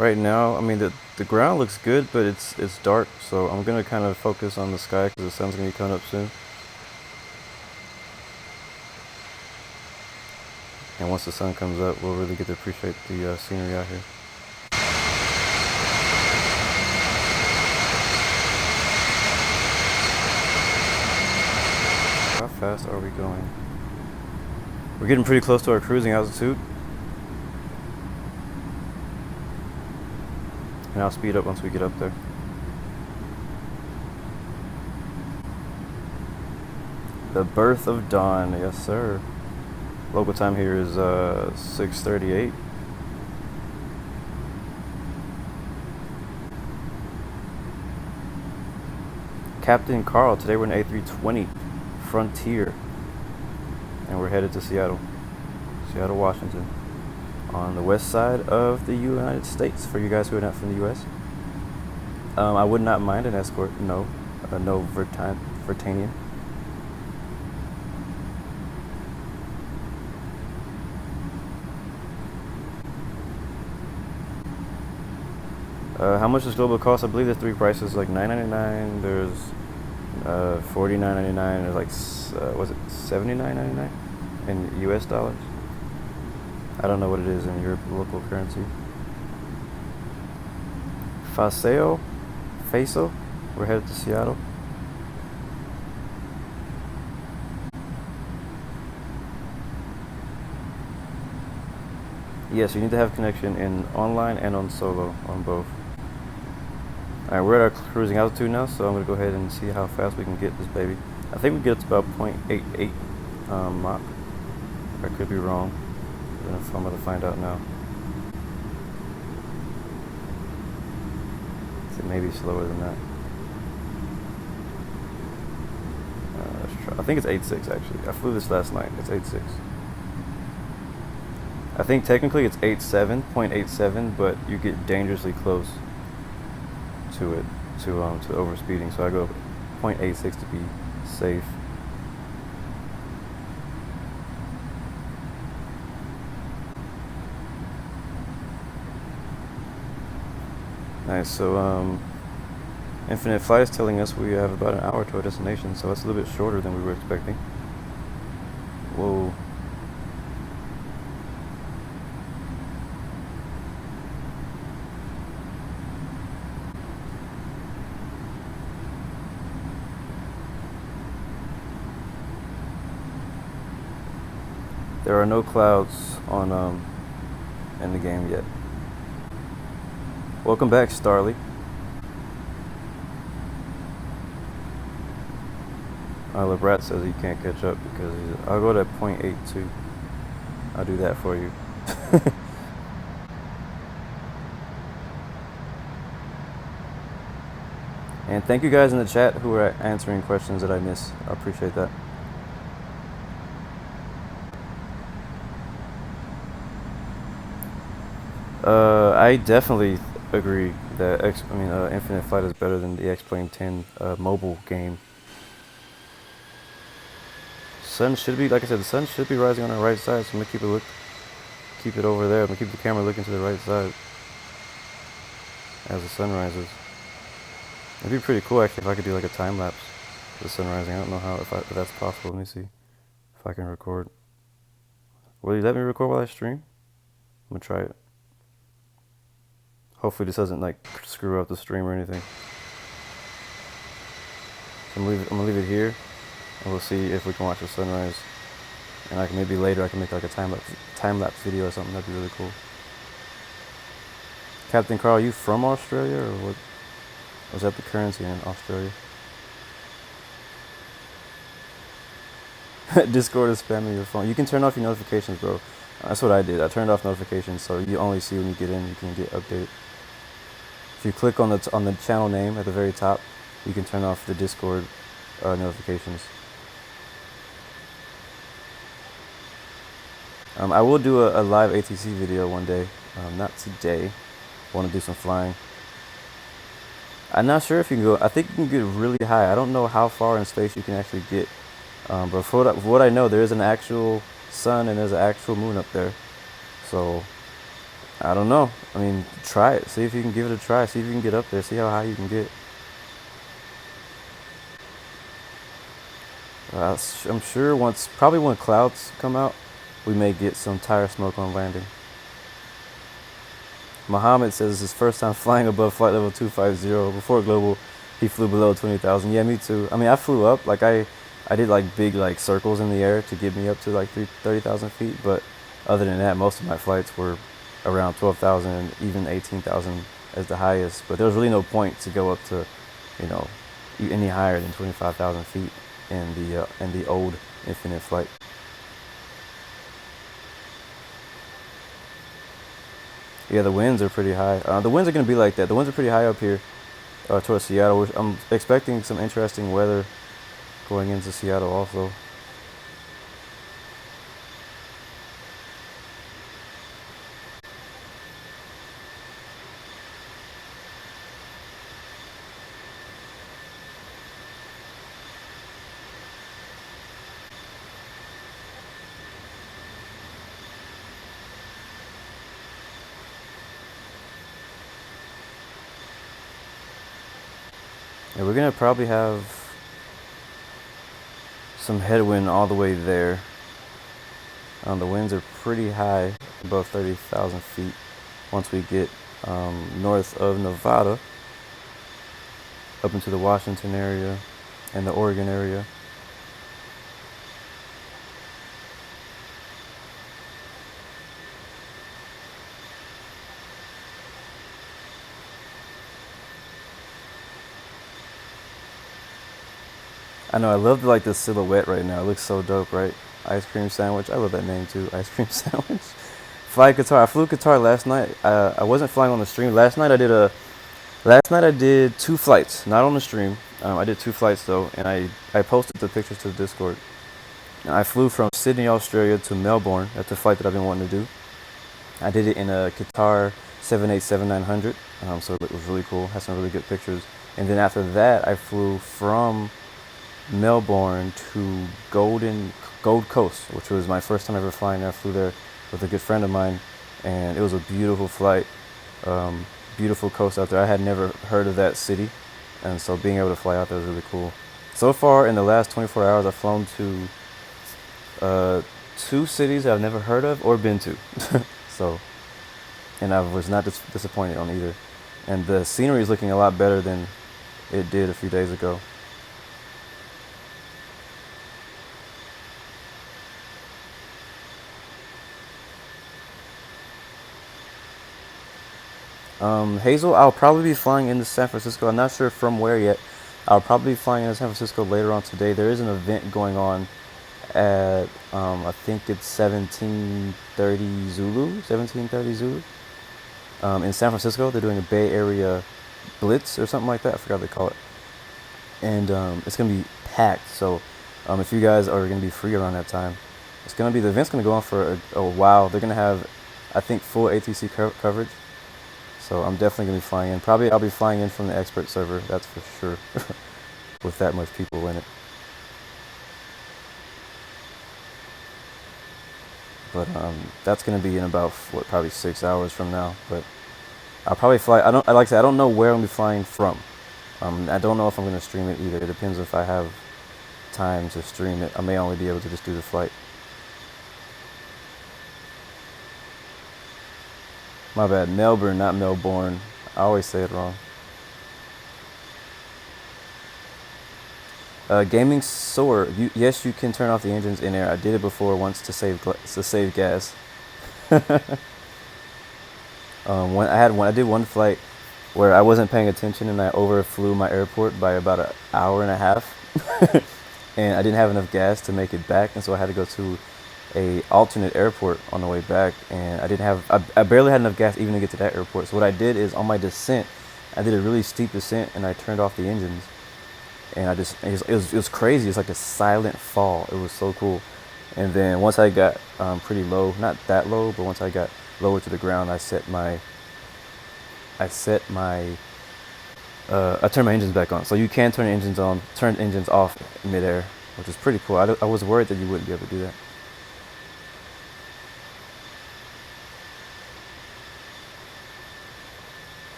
Right now, I mean, the ground looks good, but it's dark, so I'm gonna kind of focus on the sky because the sun's gonna be coming up soon. And once the sun comes up, we'll really get to appreciate the scenery out here. How fast are we going? We're getting pretty close to our cruising altitude. And I'll speed up once we get up there. The birth of dawn, yes sir. Local time here is 6:38. Captain Carl, today we're in A320 Frontier, and we're headed to Seattle, Washington, on the west side of the United States. For you guys who are not from the U.S., I would not mind an escort. No, no Vertanian. How much does global cost? I believe there's 3 prices, like $9.99. There's $49.99. There's like was it $79.99 in U.S. dollars? I don't know what it is in your local currency. Faso. We're headed to Seattle. Yes, you need to have connection in online and on solo, on both. Alright, we're at our cruising altitude now, so I'm going to go ahead and see how fast we can get this baby. I think we get to about 0.88 Mach. I could be wrong. I'm going to find out now. It may be slower than that. Let's try. I think it's 8.6 actually. I flew this last night. It's 8.6. I think technically it's 0.87, but you get dangerously close to it, to overspeeding. So I go 0.86 to be safe. Nice. So Infinite Flight is telling us we have about an hour to our destination, so that's a little bit shorter than we were expecting. Whoa. There are no clouds on in the game yet. Welcome back, Starly. LeBrat says he can't catch up because I'll go to 0.82. I'll do that for you. And thank you guys in the chat who are answering questions that I miss. I appreciate that. I definitely agree that Infinite Flight is better than the X-Plane 10 mobile game. Sun should be, like I said, the sun should be rising on our right side, so I'm gonna keep it over there. I'm gonna keep the camera looking to the right side as the sun rises. It'd be pretty cool actually if I could do like a time lapse of the sun rising. I don't know how if that's possible. Let me see if I can record. Will you let me record while I stream? I'm gonna try it. Hopefully this doesn't like screw up the stream or anything. So I'm gonna leave it here, and we'll see if we can watch the sunrise. And maybe later I can make like a time lapse video or something. That'd be really cool. Captain Carl, are you from Australia or what? Was that the currency in Australia? Discord is spamming your phone. You can turn off your notifications, bro. That's what I did. I turned off notifications, so you only see when you get in. You can get updated. If you click on the channel name at the very top, you can turn off the Discord notifications. I will do a live ATC video one day. Not today. I want to do some flying. I'm not sure if you can go. I think you can get really high. I don't know how far in space you can actually get. But for what I know, there is an actual sun and there's an actual moon up there. So I don't know. I mean, try it. See if you can give it a try. See if you can get up there. See how high you can get. I'm sure probably when clouds come out, we may get some tire smoke on landing. Mohammed says it's his first time flying above flight level 250. Before Global, he flew below 20,000. Yeah, me too. I mean, I flew up. Like I did like big like circles in the air to get me up to like 30,000 feet. But other than that, most of my flights were around 12,000 and even 18,000 as the highest. But there was really no point to go up to, any higher than 25,000 feet in the old Infinite Flight. Yeah, the winds are pretty high. The winds are going to be like that. The winds are pretty high up here towards Seattle. I'm expecting some interesting weather going into Seattle also. Yeah, we're going to probably have some headwind all the way there. The winds are pretty high, above 30,000 feet once we get north of Nevada, up into the Washington area and the Oregon area. I know, I love like the silhouette right now. It looks so dope, right? Ice cream sandwich. I love that name too. Ice cream sandwich. Fly Qatar. I flew Qatar last night. I wasn't flying on the stream. Last night I did 2 flights, not on the stream. I did 2 flights though, and I posted the pictures to the Discord. I flew from Sydney, Australia to Melbourne. That's the flight that I've been wanting to do. I did it in a Qatar 787-900, so it was really cool. Had some really good pictures. And then after that, I flew from Melbourne to Gold Coast, which was my first time ever flying there. I flew there with a good friend of mine, and it was a beautiful flight. Beautiful coast out there. I had never heard of that city, and so being able to fly out there was really cool. So far in the last 24 hours, I've flown to 2 cities that I've never heard of or been to. So, and I was not disappointed on either. And the scenery is looking a lot better than it did a few days ago. Hazel, I'll probably be flying into San Francisco. I'm not sure from where yet. I'll probably be flying into San Francisco later on today. There is an event going on at, I think it's 1730 Zulu, in San Francisco. They're doing a Bay Area Blitz or something like that. I forgot what they call it. And it's going to be packed. So if you guys are going to be free around that time, the event's going to go on for a while. They're going to have, I think, full ATC coverage. So I'm definitely going to be flying in. Probably I'll be flying in from the expert server, that's for sure, with that much people in it. But that's going to be in about, probably 6 hours from now. But I'll probably fly, like I said, I don't know where I'm going to be flying from. I don't know if I'm going to stream it either. It depends if I have time to stream it. I may only be able to just do the flight. My bad, Melbourne, not Melbourne. I always say it wrong. Gaming Soar. Yes, you can turn off the engines in air. I did it before once to save gas. I did one flight where I wasn't paying attention and I overflew my airport by about an hour and a half, and I didn't have enough gas to make it back, and so I had to go to a alternate airport on the way back, and I barely had enough gas even to get to that airport. So what I did is on my descent, I did a really steep descent and I turned off the engines, and it was crazy. It's like a silent fall. It was so cool. And then once I got pretty low, not that low, but once I got lower to the ground, I turned my engines back on. So you can turn engines on, turn engines off midair, which is pretty cool. I was worried that you wouldn't be able to do that.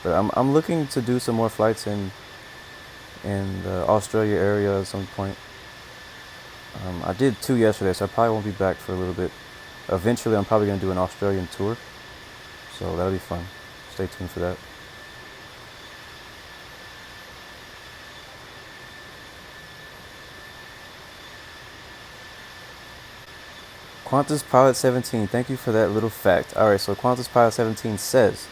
But I'm looking to do some more flights in the Australia area at some point. I did 2 yesterday, so I probably won't be back for a little bit. Eventually, I'm probably going to do an Australian tour, so that'll be fun. Stay tuned for that. Qantas Pilot 17, thank you for that little fact. Alright, so Qantas Pilot 17 says,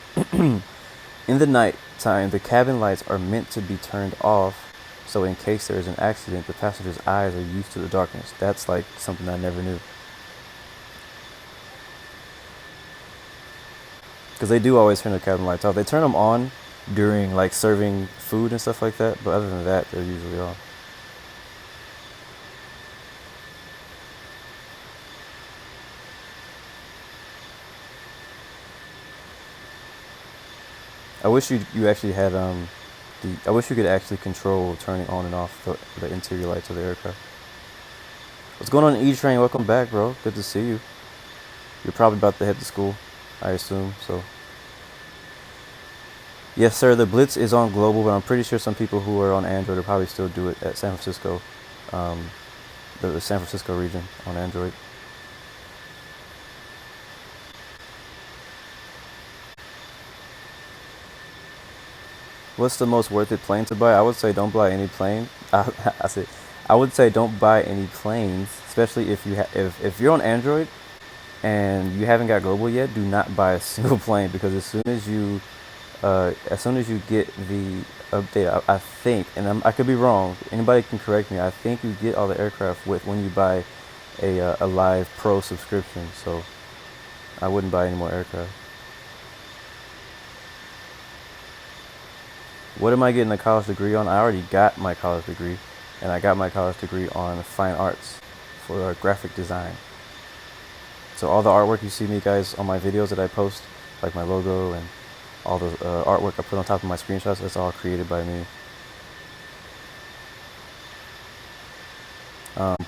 in the night time, the cabin lights are meant to be turned off, so in case there is an accident, the passenger's eyes are used to the darkness. That's like something I never knew. Because they do always turn the cabin lights off. They turn them on during like serving food and stuff like that, but other than that, they're usually off. I wish you actually had I wish you could actually control turning on and off the interior lights of the aircraft. What's going on, E-Train? Welcome back, bro. Good to see you. You're probably about to head to school, I assume. So, yes, sir. The Blitz is on global, but I'm pretty sure some people who are on Android will probably still do it at San Francisco, the San Francisco region on Android. What's the most worth it plane to buy? I would say don't buy any plane. I would say don't buy any planes, especially if if you're on Android and you haven't got global yet. Do not buy a single plane, because as soon as you get the update, I think, and I could be wrong. Anybody can correct me. I think you get all the aircraft when you buy a Live Pro subscription. So I wouldn't buy any more aircraft. What am I getting a college degree on? I already got my college degree, and I got my college degree on fine arts for graphic design. So all the artwork you see me guys on my videos that I post, like my logo and all the artwork I put on top of my screenshots, that's all created by me.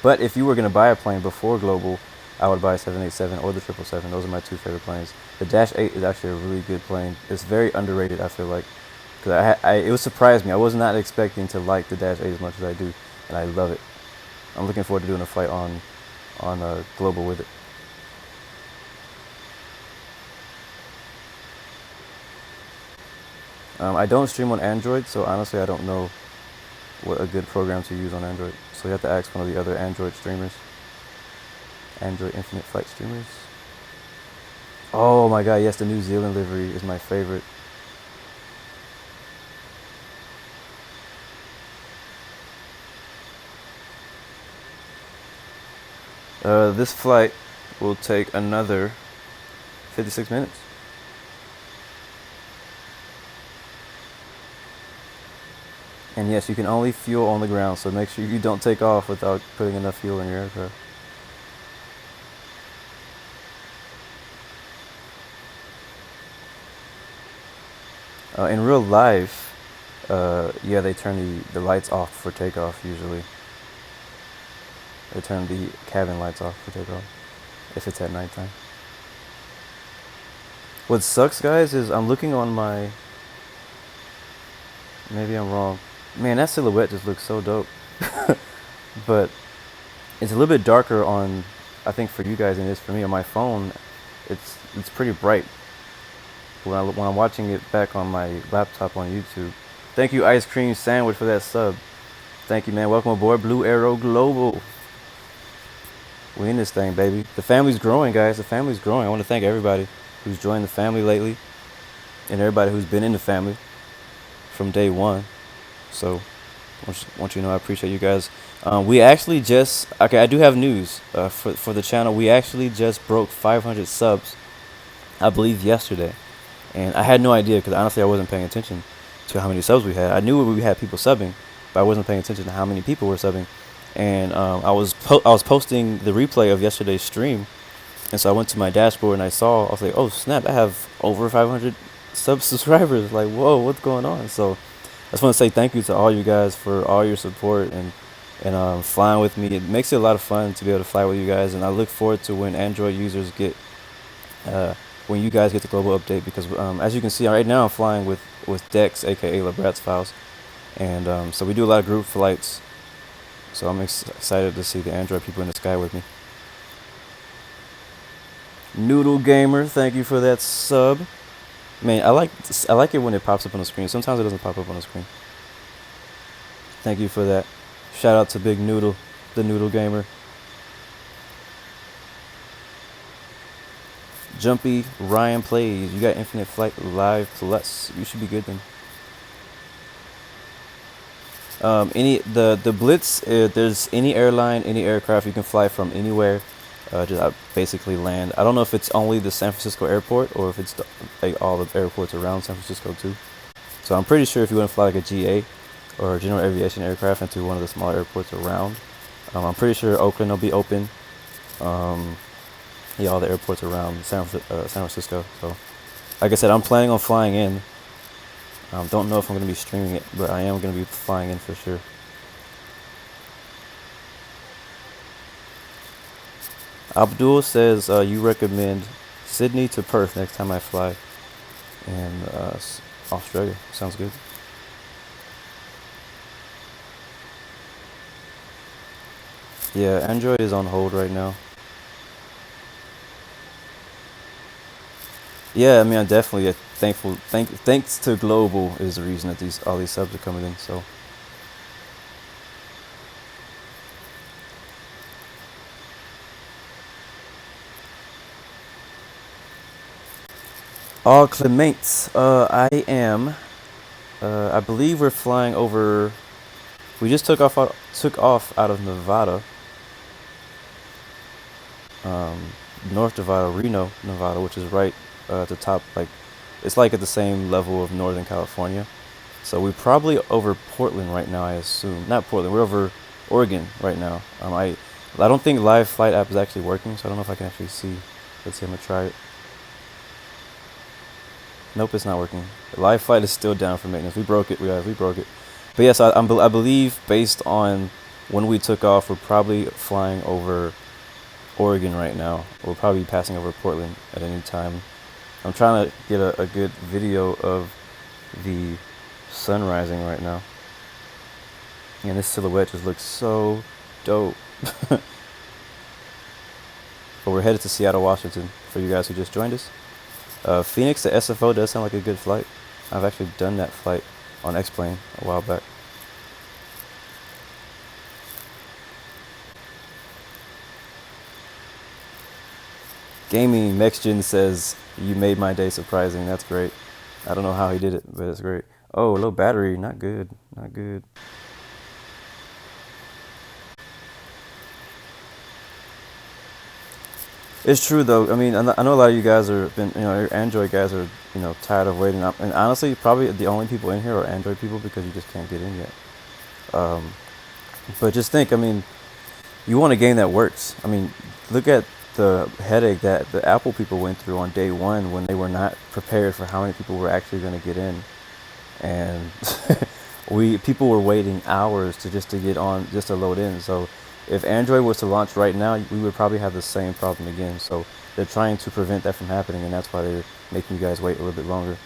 But if you were going to buy a plane before global, I would buy a 787 or the 777. Those are my two favorite planes. The Dash 8 is actually a really good plane. It's very underrated, I feel like. Because it was surprised me. I was not expecting to like the Dash 8 as much as I do, and I love it. I'm looking forward to doing a flight on global with it. I don't stream on Android, so honestly I don't know what a good program to use on Android. So you have to ask one of the other Android streamers. Android Infinite Flight streamers. Oh my god, yes, the New Zealand livery is my favorite. This flight will take another 56 minutes. And yes, you can only fuel on the ground, so make sure you don't take off without putting enough fuel in your aircraft. In real life, yeah, they turn the lights off for takeoff usually. They turn the cabin lights off for takeoff if it's at nighttime. What sucks, guys, is I'm looking on my... Maybe I'm wrong. Man, that silhouette just looks so dope. But it's a little bit darker on, I think, for you guys than it is for me. On my phone, it's pretty bright when I'm watching it back on my laptop on YouTube. Thank you, Ice Cream Sandwich, for that sub. Thank you, man. Welcome aboard, Blu Arrow Global. We in this thing, baby. The family's growing, guys. The family's growing. I want to thank everybody who's joined the family lately, and everybody who's been in the family from day one. So, want you to know I appreciate you guys. We actually just... Okay, I do have news for the channel. We actually just broke 500 subs, I believe, yesterday. And I had no idea, because honestly I wasn't paying attention to how many subs we had. I knew we had people subbing, but I wasn't paying attention to how many people were subbing. And I was posting the replay of yesterday's stream, and so I went to my dashboard and I was like, oh snap, I have over 500 subscribers. Like, whoa, what's going on? So I just want to say thank you to all you guys for all your support and flying with me. It makes it a lot of fun to be able to fly with you guys, and I look forward to when Android users get when you guys get the global update, because as you can see right now I'm flying with Dex, aka Labrat's Files, and so we do a lot of group flights. So I'm excited to see the Android people in the sky with me. Noodle Gamer, thank you for that sub. Man, I like it when it pops up on the screen. Sometimes it doesn't pop up on the screen. Thank you for that. Shout out to Big Noodle, the Noodle Gamer. Jumpy Ryan Plays, you got Infinite Flight Live Plus. You should be good then. The Blitz, there's any airline, any aircraft you can fly from anywhere. Just basically land. I don't know if it's only the San Francisco airport or if it's like all the airports around San Francisco too. So I'm pretty sure if you want to fly like a GA or a general aviation aircraft into one of the smaller airports around, I'm pretty sure Oakland will be open. Yeah, all the airports around San Francisco. So, like I said, I'm planning on flying in. Don't know if I'm going to be streaming it, but I am going to be flying in for sure. Abdul says you recommend Sydney to Perth next time I fly in Australia. Sounds good. Yeah, Android is on hold right now. Yeah, I mean, I'm definitely thankful. Thanks to Global is the reason that all these subs are coming in. So. Oh, Clements, I am. I believe we're flying over. We just took off out of Nevada, North Nevada, Reno, Nevada, which is right at the top. Like, it's like at the same level of Northern California. So we're probably over Portland right now. I assume not Portland. We're over Oregon right now. I don't think live flight app is actually working, so I don't know if I can actually see. Let's see. I'm gonna try it. Nope, it's not working. Live flight is still down for maintenance. We broke it. We broke it. But yes, I believe based on when we took off, we're probably flying over Oregon right now. We'll probably be passing over Portland at any time. I'm trying to get a good video of the sun rising right now. And this silhouette just looks so dope. But we're headed to Seattle, Washington for you guys who just joined us. Phoenix to SFO does sound like a good flight. I've actually done that flight on X-Plane a while back. Gaming Mexgen says, you made my day surprising. That's great. I don't know how he did it, but it's great. Oh, low battery. Not good. Not good. It's true though. I mean, I know a lot of you guys are your Android guys are, tired of waiting. And honestly, probably the only people in here are Android people because you just can't get in yet. But just think, I mean, you want a game that works. I mean, look at the headache that the Apple people went through on day one when they were not prepared for how many people were actually going to get in, and people were waiting hours to get on, just to load in. So if Android was to launch right now, we would probably have the same problem again. So they're trying to prevent that from happening, and that's why they're making you guys wait a little bit longer.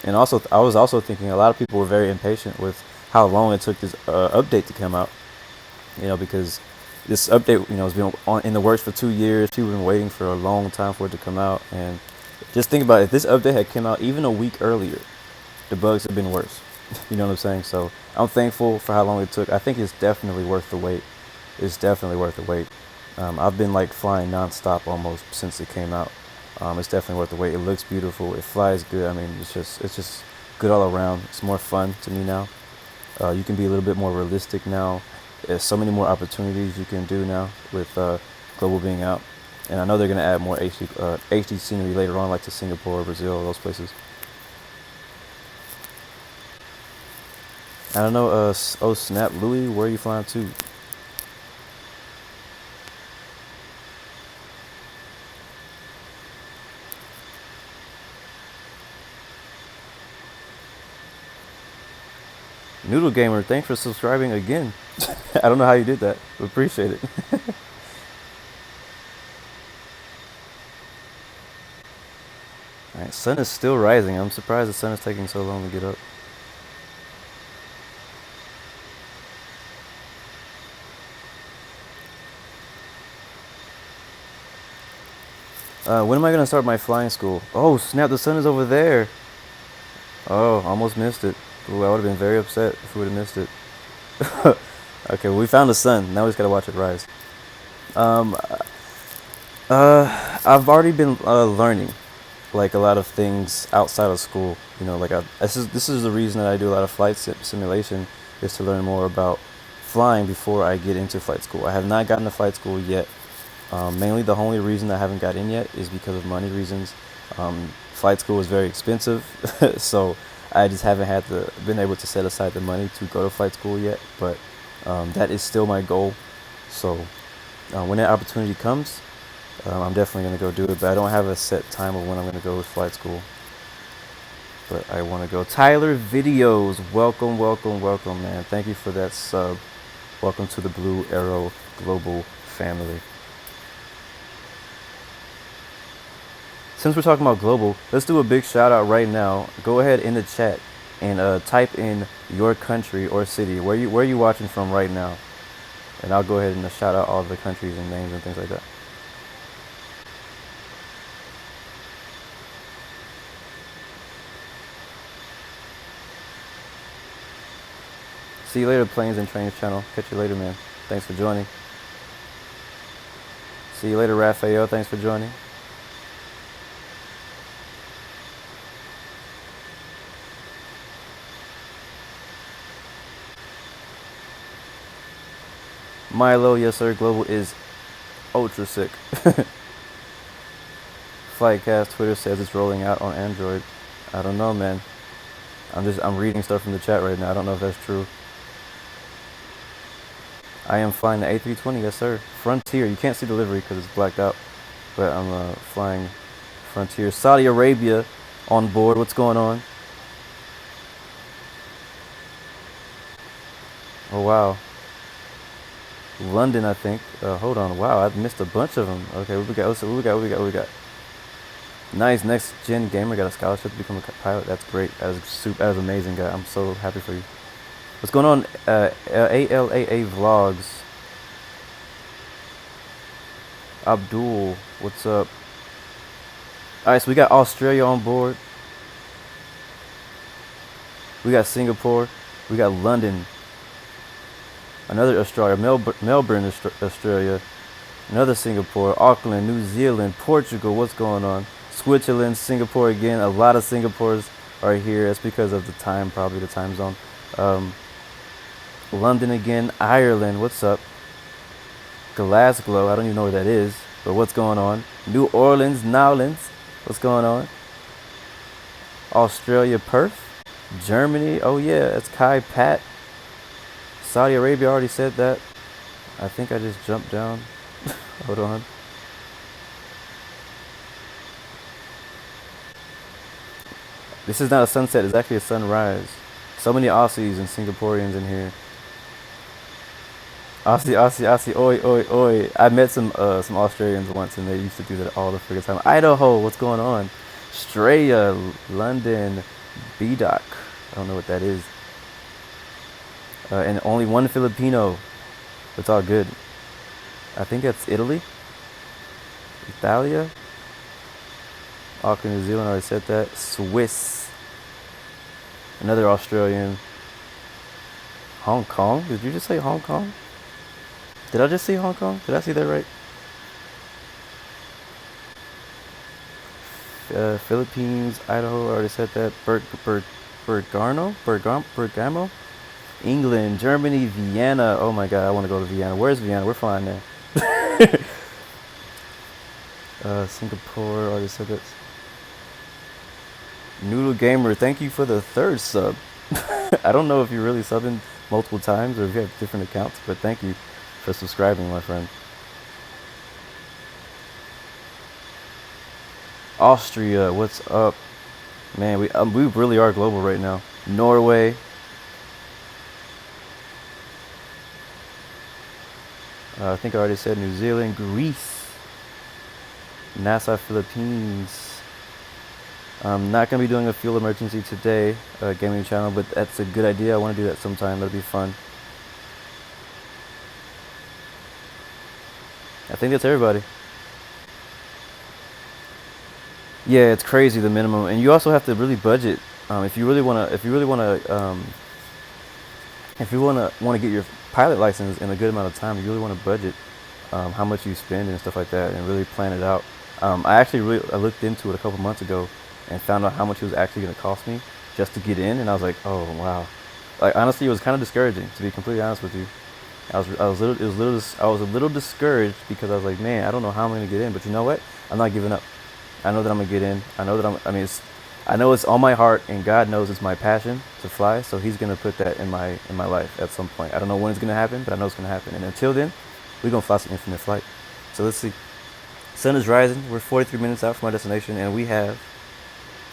And also, I was also thinking a lot of people were very impatient with how long it took this update to come out. Because this update, has been in the works for 2 years. People have been waiting for a long time for it to come out. And just think about it. If this update had come out even a week earlier, the bugs have been worse. You know what I'm saying? So I'm thankful for how long it took. I think it's definitely worth the wait. It's definitely worth the wait. I've been like flying nonstop almost since it came out. It's definitely worth the wait. It looks beautiful. It flies good. I mean, it's just good all around. It's more fun to me now. You can be a little bit more realistic now. There's so many more opportunities you can do now with Global being out. And I know they're going to add more HD scenery later on, like to Singapore, Brazil, those places. I don't know, oh snap, Louis, where are you flying to? Noodle Gamer, thanks for subscribing again. I don't know how you did that, but appreciate it. Alright, sun is still rising. I'm surprised the sun is taking so long to get up. When am I going to start my flying school? Oh, snap, the sun is over there. Oh, almost missed it. Ooh, I would have been very upset if we would have missed it. Okay, well, we found the sun. Now we just got to watch it rise. I've already been learning, like, a lot of things outside of school. Like, this is the reason that I do a lot of flight simulation, is to learn more about flying before I get into flight school. I have not gotten to flight school yet. Mainly the only reason I haven't got in yet is because of money reasons. Flight school is very expensive, so I just haven't been able to set aside the money to go to flight school yet. But that is still my goal. So when that opportunity comes, I'm definitely going to go do it. But I don't have a set time of when I'm going to go to flight school. But I want to go. Tyler Videos, welcome, welcome, welcome, man. Thank you for that sub. Welcome to the Blu Arrow Global family. Since we're talking about global, let's do a big shout out right now. Go ahead in the chat and type in your country or city. Where are you watching from right now? And I'll go ahead and shout out all the countries and names and things like that. See you later, Planes and Trains channel. Catch you later, man. Thanks for joining. See you later, Raphael. Thanks for joining. Milo, yes sir. Global is ultra sick. Flightcast Twitter says it's rolling out on Android. I don't know, man. I'm reading stuff from the chat right now. I don't know if that's true. I am flying the A320, yes sir. Frontier. You can't see delivery because it's blacked out, but I'm flying Frontier. Saudi Arabia on board. What's going on? Oh wow. London, I think. Hold on. Wow, I missed a bunch of them. Okay, what we got? What we got? Nice. Next gen gamer got a scholarship to become a pilot. That's great. That is amazing, guy. I'm so happy for you. What's going on? ALAA Vlogs. Abdul, what's up? Alright, so we got Australia on board. We got Singapore. We got London. Another Australia. Melbourne, Australia. Another Singapore. Auckland, New Zealand. Portugal, what's going on? Switzerland, Singapore again. A lot of Singapores are here. That's because of the time, probably the time zone. London again. Ireland, what's up? Glasgow, I don't even know where that is, but what's going on? New Orleans, Nowlands, what's going on? Australia, Perth. Germany, oh yeah, it's Kai Pat. Saudi Arabia, already said that. I think I just jumped down. Hold on. This is not a sunset, it's actually a sunrise. So many Aussies and Singaporeans in here. Aussie, oi. I met some Australians once and they used to do that all the friggin' time. Idaho, what's going on? Australia, London, BDOC. I don't know what that is. And only one Filipino. It's all good. I think that's Italy. Italia. Auckland, New Zealand, I already said that. Swiss. Another Australian. Hong Kong? Did you just say Hong Kong? Did I just see Hong Kong? Did I see that right? Philippines, Idaho, I already said that. Bergamo? England, Germany, Vienna. Oh my god, I want to go to Vienna. Where's Vienna? We're flying there. Singapore, I already said that. Noodle Gamer, thank you for the 3rd sub. I don't know if you're really subbing multiple times or if you have different accounts, but thank you for subscribing, my friend. Austria, what's up? Man, we really are global right now. Norway. I think I already said New Zealand. Greece. Nassau, Philippines. I'm not going to be doing a fuel emergency today, gaming channel, but that's a good idea. I want to do that sometime. That'll be fun. I think that's everybody. Yeah, it's crazy, the minimum, and you also have to really budget. If you want to get your pilot license in a good amount of time, you really want to budget how much you spend and stuff like that, and really plan it out. I looked into it a couple months ago and found out how much it was actually going to cost me just to get in, and I was like, oh wow. Like honestly, it was kind of discouraging, to be completely honest with you. I was a little discouraged because I was like, man, I don't know how I'm gonna get in, but you know what? I'm not giving up. I know that I'm gonna get in. I know that I know it's on my heart, and God knows it's my passion to fly. So He's gonna put that in my life at some point. I don't know when it's gonna happen, but I know it's gonna happen. And until then, we're gonna fly some infinite flight. So let's see. Sun is rising. We're 43 minutes out from our destination, and we have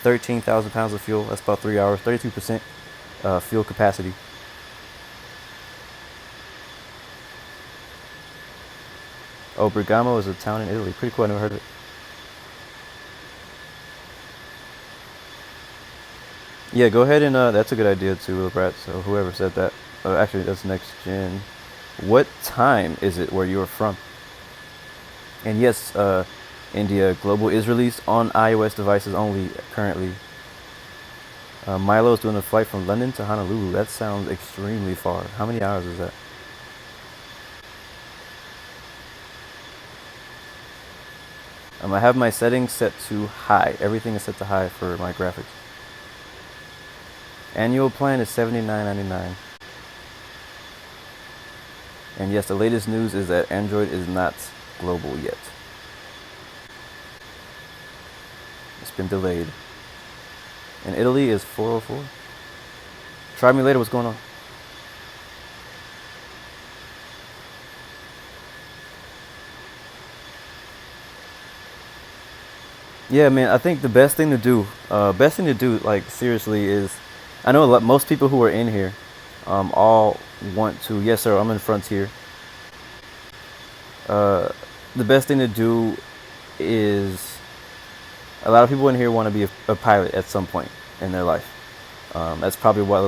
13,000 pounds of fuel. That's about 3 hours. 32% fuel capacity. Oh, Bergamo is a town in Italy. Pretty cool. I never heard of it. Yeah, go ahead and that's a good idea too, Will Brat. So whoever said that, actually that's next gen. What time is it where you're from? And yes, India Global is released on iOS devices only currently. Milo is doing a flight from London to Honolulu. That sounds extremely far. How many hours is that? I have my settings set to high. Everything is set to high for my graphics. Annual plan is $79.99. And yes, the latest news is that Android is not global yet. It's been delayed. And Italy is 404. Try me later. What's going on? Yeah, man, I think the best thing to do, like seriously, is I know most people who are in here, all want to. Yes, sir. I'm in Frontier. The best thing to do is a lot of people in here want to be a pilot at some point in their life. That's probably why.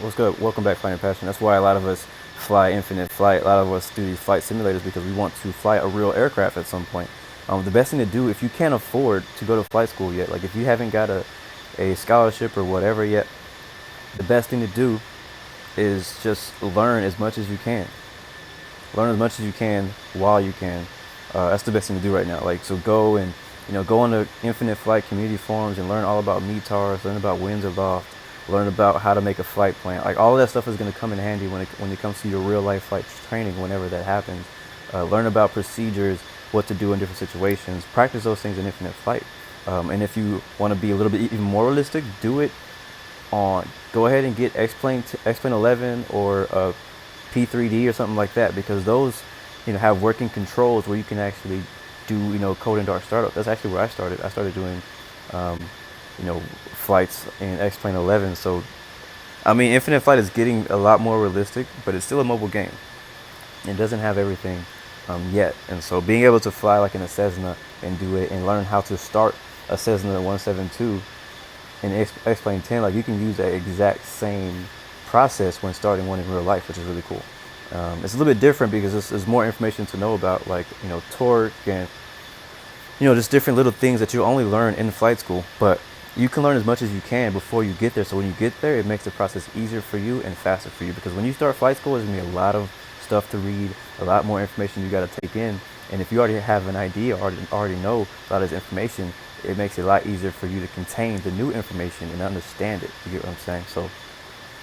What's good? Welcome back, Flying Passion. That's why a lot of us fly infinite flight. A lot of us do these flight simulators because we want to fly a real aircraft at some point. The best thing to do, if you can't afford to go to flight school yet, like if you haven't got a scholarship or whatever yet, the best thing to do is just learn as much as you can. Learn as much as you can while you can. That's the best thing to do right now. Like, so go and, go on the Infinite Flight community forums and learn all about METARs, learn about winds aloft, learn about how to make a flight plan. Like, all of that stuff is going to come in handy when it comes to your real life flight training whenever that happens. Learn about procedures, what to do in different situations. Practice those things in infinite flight. And if you want to be a little bit even more realistic, do it go ahead and get X-Plane 11 or P3D or something like that, because those have working controls where you can actually do cold and dark startup. That's actually where I started. I started doing flights in X-Plane 11. So I mean, infinite flight is getting a lot more realistic, but it's still a mobile game. It doesn't have everything yet, and so being able to fly like in a Cessna and do it and learn how to start a Cessna 172 in X-Plane 10, like you can use that exact same process when starting one in real life, which is really cool. It's a little bit different because there's more information to know about, like torque and just different little things that you only learn in flight school, but you can learn as much as you can before you get there. So when you get there, it makes the process easier for you and faster for you, because when you start flight school, there's gonna be a lot of stuff to read, a lot more information you got to take in, and if you already have an idea, already know a lot of this information, it makes it a lot easier for you to contain the new information and understand it. You get what I'm saying? So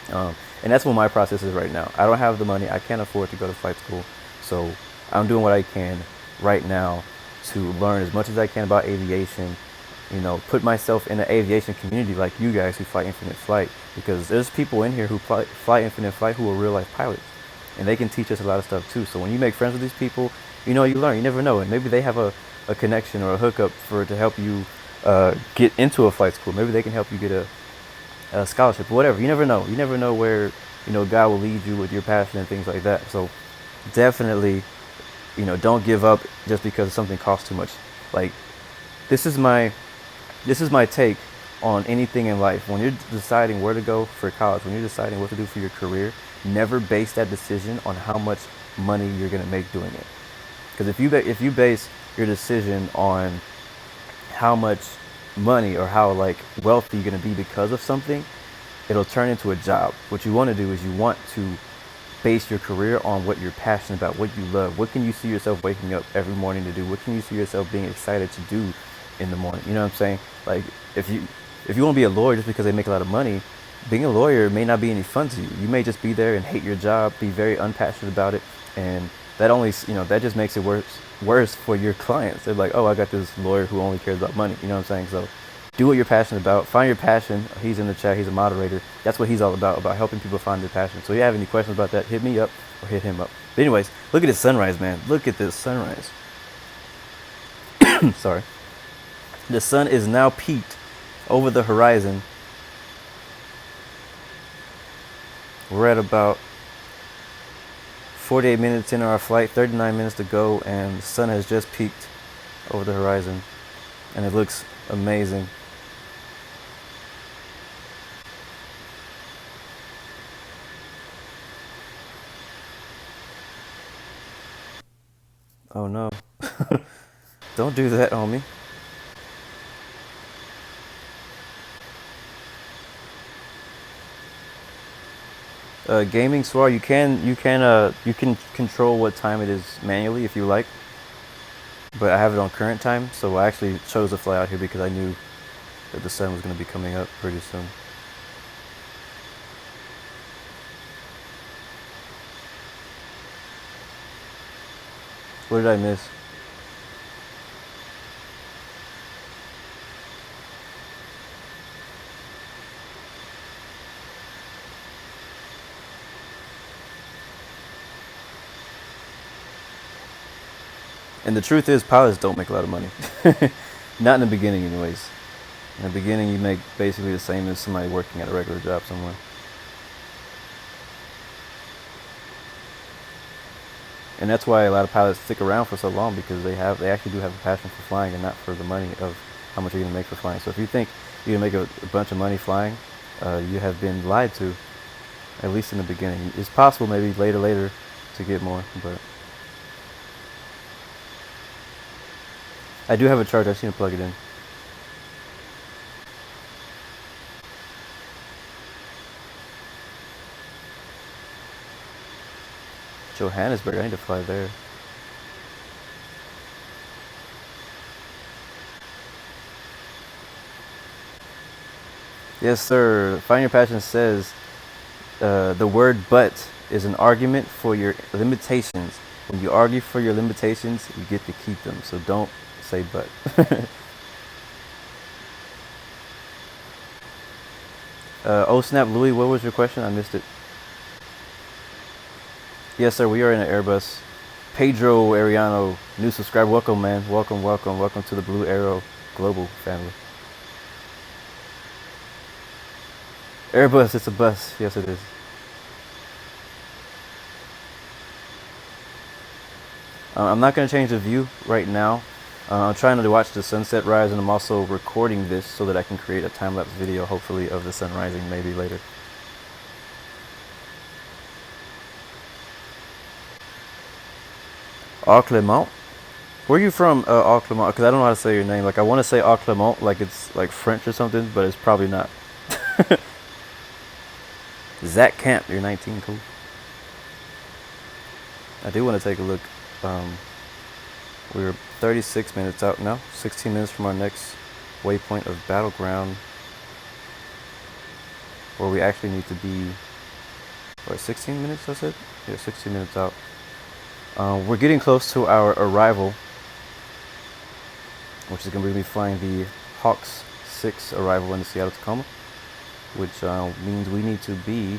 and that's what my process is right now. I don't have the money, I can't afford to go to flight school, so I'm doing what I can right now to learn as much as I can about aviation, put myself in the aviation community like you guys who fly infinite flight, because there's people in here who fly infinite flight who are real life pilots, and they can teach us a lot of stuff too. So when you make friends with these people, you learn. You never know, and maybe they have a connection or a hookup to help you get into a flight school. Maybe they can help you get a scholarship or whatever. You never know. You never know where God will lead you with your passion and things like that. So definitely, don't give up just because something costs too much. Like, this is my take on anything in life. When you're deciding where to go for college, when you're deciding what to do for your career, never base that decision on how much money you're going to make doing it. Because if you base your decision on how much money or how wealthy you're going to be because of something, it'll turn into a job. What you want to do is you want to base your career on what you're passionate about, what you love. What can you see yourself waking up every morning to do? What can you see yourself being excited to do in the morning? You know what I'm saying? Like, if you want to be a lawyer just because they make a lot of money, being a lawyer may not be any fun to you. You may just be there and hate your job, be very unpassionate about it, and that only, that just makes it worse for your clients. They're like, oh, I got this lawyer who only cares about money. You know what I'm saying? So do what you're passionate about. Find your passion. He's in the chat. He's a moderator. That's what he's all about helping people find their passion. So if you have any questions about that, hit me up or hit him up. But anyways, look at this sunrise, man. Look at this sunrise. Sorry. The sun is now peaked over the horizon. We're at about 48 minutes into our flight, 39 minutes to go, and the sun has just peaked over the horizon, and it looks amazing. Oh no. Don't do that, homie. Gaming Swar, you can control what time it is manually if you like, but I have it on current time, so I actually chose to fly out here because I knew that the sun was going to be coming up pretty soon. What did I miss? And the truth is, pilots don't make a lot of money. Not in the beginning anyways. In the beginning, you make basically the same as somebody working at a regular job somewhere. And that's why a lot of pilots stick around for so long, because they actually do have a passion for flying and not for the money of how much you're going to make for flying. So if you think you're going to make a bunch of money flying, you have been lied to, at least in the beginning. It's possible maybe later to get more, but I do have a charger. I just need to plug it in. Johannesburg, I need to fly there. Yes, sir. Find Your Passion says the word but is an argument for your limitations. When you argue for your limitations, you get to keep them. So don't say but. Oh snap, Louis, what was your question? I missed it. Yes, sir, we are in an Airbus. Pedro Ariano, new subscriber. Welcome, man. Welcome to the Blu Arrow Global family. Airbus, it's a bus. Yes, it is. I'm not going to change the view right now. I'm trying to watch the sunset rise, and I'm also recording this so that I can create a time-lapse video, hopefully, of the sun rising maybe later. Au Clement? Where are you from, Au Clement? Because I don't know how to say your name. Like, I want to say Au Clement like it's like French or something, but it's probably not. Zach Camp, you're 19, cool. I do want to take a look. We're 36 minutes out now, 16 minutes from our next waypoint of Battleground, where we actually need to be, what, 16 minutes, I said? Yeah, 16 minutes out. We're getting close to our arrival, which is going to be flying the HAWKZ 6 arrival in the Seattle Tacoma, which means we need to be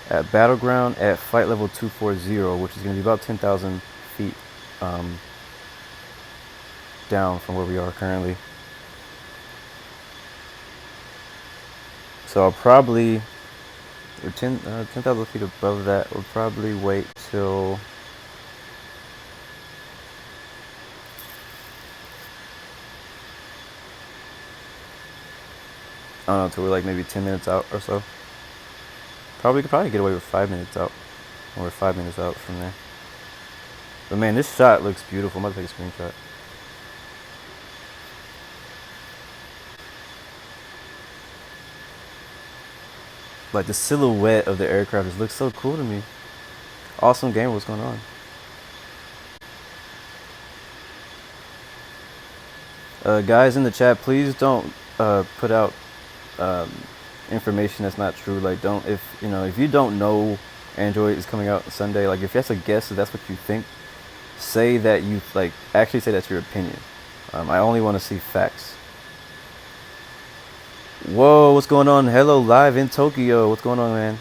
at Battleground at flight level 240, which is going to be about 10,000 feet down from where we are currently. So I'll probably, 10,000 feet above that, we'll probably wait till I don't know, till we're like maybe 10 minutes out or so. Could probably get away with 5 minutes out. Or we're 5 minutes out from there. But man, this shot looks beautiful. I'm about to take a screenshot. Like the silhouette of the aircraft just looks so cool to me. Awesome game, what's going on? Guys in the chat, please don't put out information that's not true. Like, don't, if you don't know Android is coming out Sunday, like if that's a guess, if that's what you think, say that you, like, actually say that's your opinion. I only want to see facts. Whoa, what's going on? Hello, live in Tokyo. What's going on, man?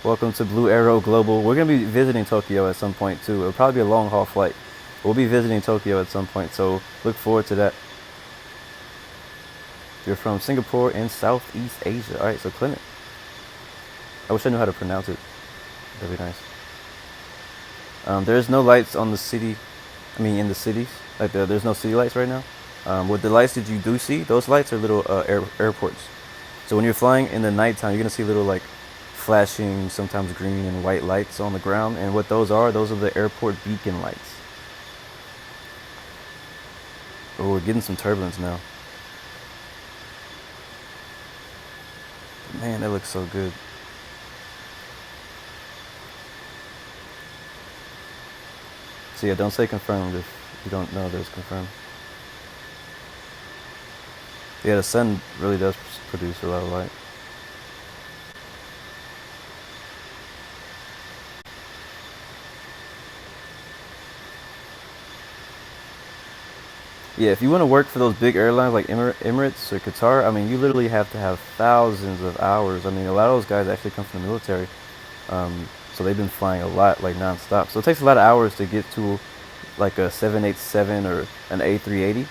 Welcome to Blu Arrow Global. We're going to be visiting Tokyo at some point, too. It'll probably be a long haul flight. We'll be visiting Tokyo at some point, so look forward to that. You're from Singapore in Southeast Asia. Alright, so Clement. I wish I knew how to pronounce it. That'd be nice. There's no lights on the city. I mean, in the cities. Like, there's no city lights right now. With the lights that you do see, those lights are little airports. So when you're flying in the nighttime, you're going to see little, like, flashing, sometimes green and white lights on the ground. And what those are the airport beacon lights. Oh, we're getting some turbulence now. Man, that looks so good. So yeah, don't say confirmed if you don't know that it's confirmed. Yeah, the sun really does produce a lot of light. Yeah, if you want to work for those big airlines like Emirates or Qatar, I mean, you literally have to have thousands of hours. I mean, a lot of those guys actually come from the military. So they've been flying a lot, like non-stop. So it takes a lot of hours to get to like a 787 or an A380.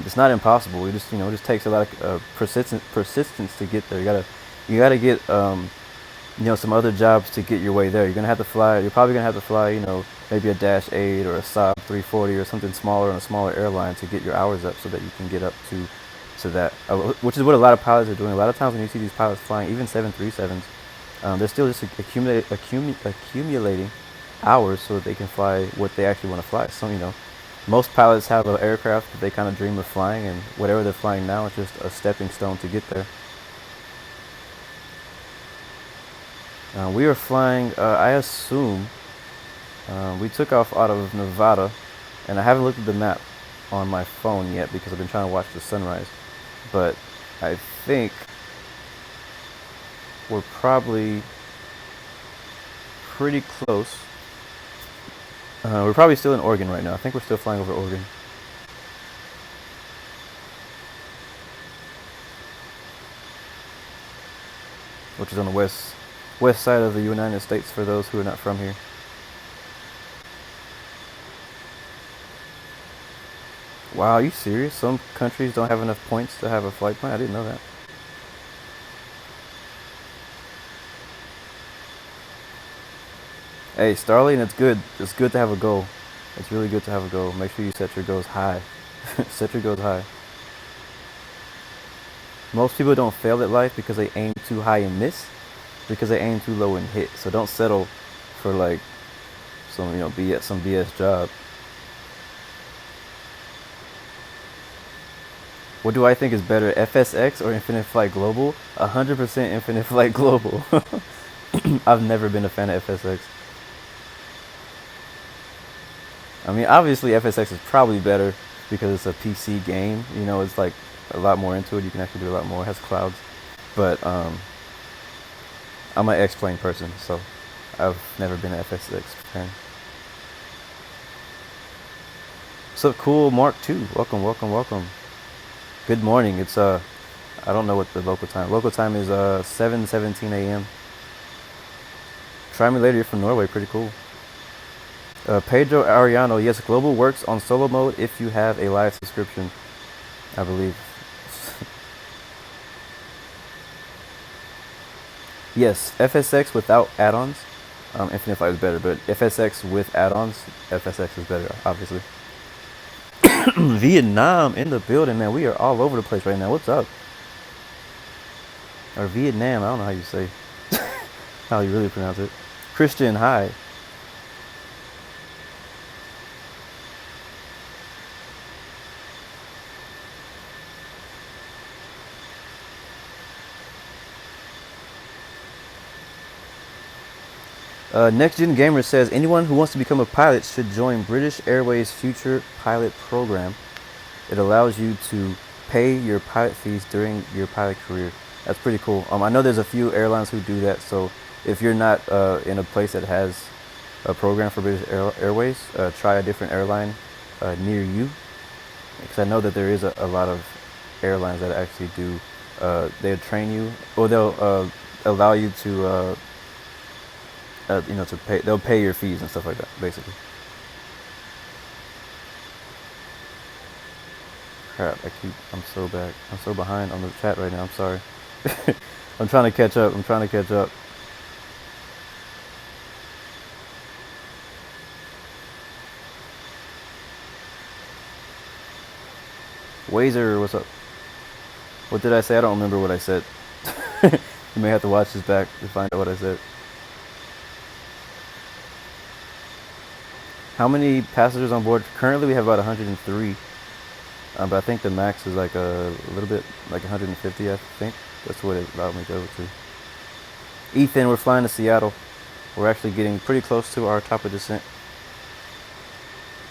It's not impossible. It just, it just takes a lot of persistence to get there. You gotta get some other jobs to get your way there. You're gonna have to fly. You're probably gonna have to fly, maybe a Dash 8 or a Saab 340 or something smaller on a smaller airline to get your hours up so that you can get up to that. Which is what a lot of pilots are doing. A lot of times when you see these pilots flying, even 737s, they're still just accumulating hours so that they can fly what they actually want to fly. So, most pilots have an aircraft that they kind of dream of flying, and whatever they're flying now is just a stepping stone to get there. We are flying, I assume, we took off out of Nevada, and I haven't looked at the map on my phone yet because I've been trying to watch the sunrise, but I think we're probably pretty close. We're probably still in Oregon right now. I think we're still flying over Oregon. Which is on the west side of the United States for those who are not from here. Wow, are you serious? Some countries don't have enough points to have a flight plan? I didn't know that. Hey, Starling, it's good. It's good to have a goal. It's really good to have a goal. Make sure you set your goals high. Set your goals high. Most people don't fail at life because they aim too high and miss, because they aim too low and hit. So don't settle for like some BS job. What do I think is better, FSX or Infinite Flight Global? 100% Infinite Flight Global. I've never been a fan of FSX. I mean, obviously FSX is probably better because it's a PC game. It's like a lot more into it. You can actually do a lot more. It has clouds. But I'm an X-Plane person, so I've never been an FSX fan. What's up, Cool Mark 2? Welcome, welcome, welcome. Good morning. It's I don't know what the local time. Local time is 7:17 a.m. Try me later. You're from Norway. Pretty cool. Pedro Ariano. Yes, Global works on solo mode if you have a live subscription, I believe. Yes, FSX without add-ons. Infinite Flight is better, but FSX with add-ons, FSX is better, obviously. Vietnam in the building, man. We are all over the place right now. What's up? Or Vietnam, I don't know how you say, how you really pronounce it. Christian, hi. Next Gen Gamer says, anyone who wants to become a pilot should join British Airways Future Pilot Program. It allows you to pay your pilot fees during your pilot career. That's pretty cool. I know there's a few airlines who do that, so if you're not in a place that has a program for British Airways, try a different airline near you, because I know that there is a lot of airlines that actually do. They'll train you, or they'll allow you to, you know, to pay. They'll pay your fees and stuff like that, basically. Crap! I'm so back. I'm so behind on the chat right now. I'm sorry. I'm trying to catch up. I'm trying to catch up. Wazer, what's up? What did I say? I don't remember what I said. You may have to watch this back to find out what I said. How many passengers on board? Currently we have about 103. But I think the max is like a little bit, like 150, I think. That's what it allowed me to go to. Ethan, we're flying to Seattle. We're actually getting pretty close to our top of descent.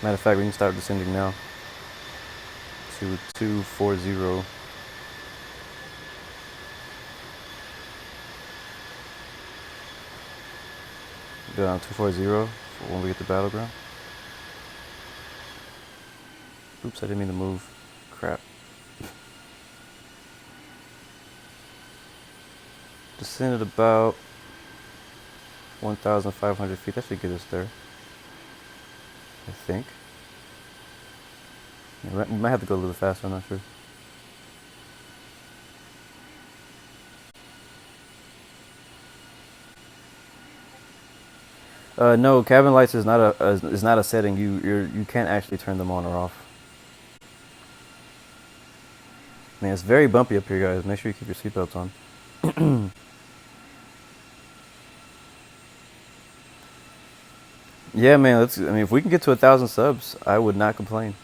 Matter of fact, we can start descending now. To 240. Go down 240 when we get to battleground. Oops, I didn't mean to move. Crap. Descended about 1,500 feet. That should get us there, I think. Yeah, we might have to go a little faster, I'm not sure. No, cabin lights is not a setting. You can't actually turn them on or off. Man, it's very bumpy up here, guys. Make sure you keep your seatbelts on. Yeah, man. I mean, if we can get to 1,000 subs, I would not complain.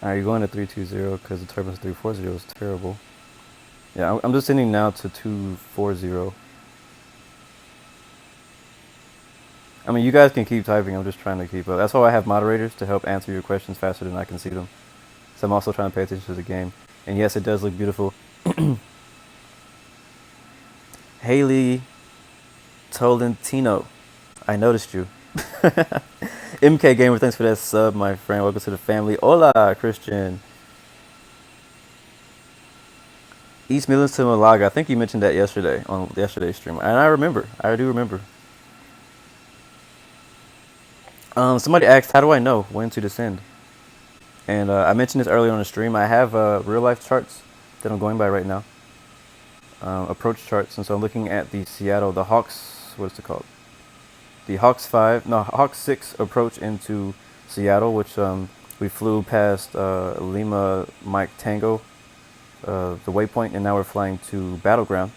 Alright, you're going to 320 because the turbulence 340 is terrible. Yeah, I'm descending now to 240. I mean, you guys can keep typing. I'm just trying to keep up. That's why I have moderators to help answer your questions faster than I can see them. So I'm also trying to pay attention to the game. And yes, it does look beautiful. Haley Tolentino, I noticed you. MK Gamer, thanks for that sub, my friend. Welcome to the family. Hola, Christian. East Midlands to Malaga. I think you mentioned that yesterday on yesterday's stream, and I remember. I do remember. Somebody asked, how do I know when to descend? And I mentioned this earlier on the stream. I have real life charts that I'm going by right now. Approach charts, and so I'm looking at the Seattle, the HAWKZ, what is it called? The HAWKZ 6 approach into Seattle, which we flew past Lima Mike Tango, the waypoint, and now we're flying to Battleground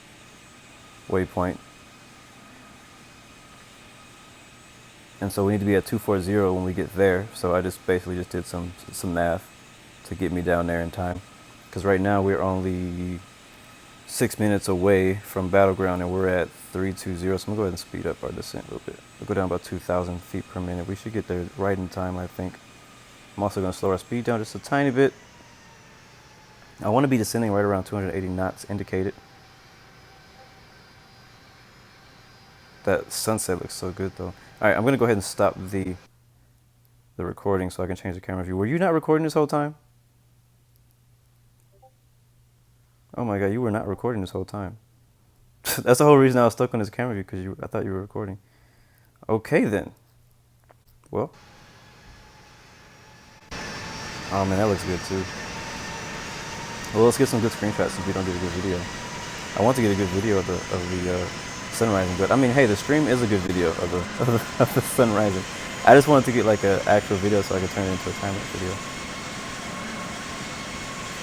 waypoint. And so we need to be at 240 when we get there. So I just basically just did some math to get me down there in time. Because right now we're only 6 minutes away from Battleground and we're at 320. So I'm gonna go ahead and speed up our descent a little bit. We'll go down about 2,000 feet per minute. We should get there right in time, I think. I'm also gonna slow our speed down just a tiny bit. I want to be descending right around 280 knots indicated. That sunset looks so good though. Alright, I'm going to go ahead and stop the recording so I can change the camera view. Were you not recording this whole time? Oh my god, you were not recording this whole time. That's the whole reason I was stuck on this camera view, because I thought you were recording. Okay then. Well. Oh man, that looks good too. Well, let's get some good screenshots since we don't get a good video. I want to get a good video of the sun rising, but I mean, hey, the stream is a good video of the sun rising. I just wanted to get like an actual video so I could turn it into a time-lapse video.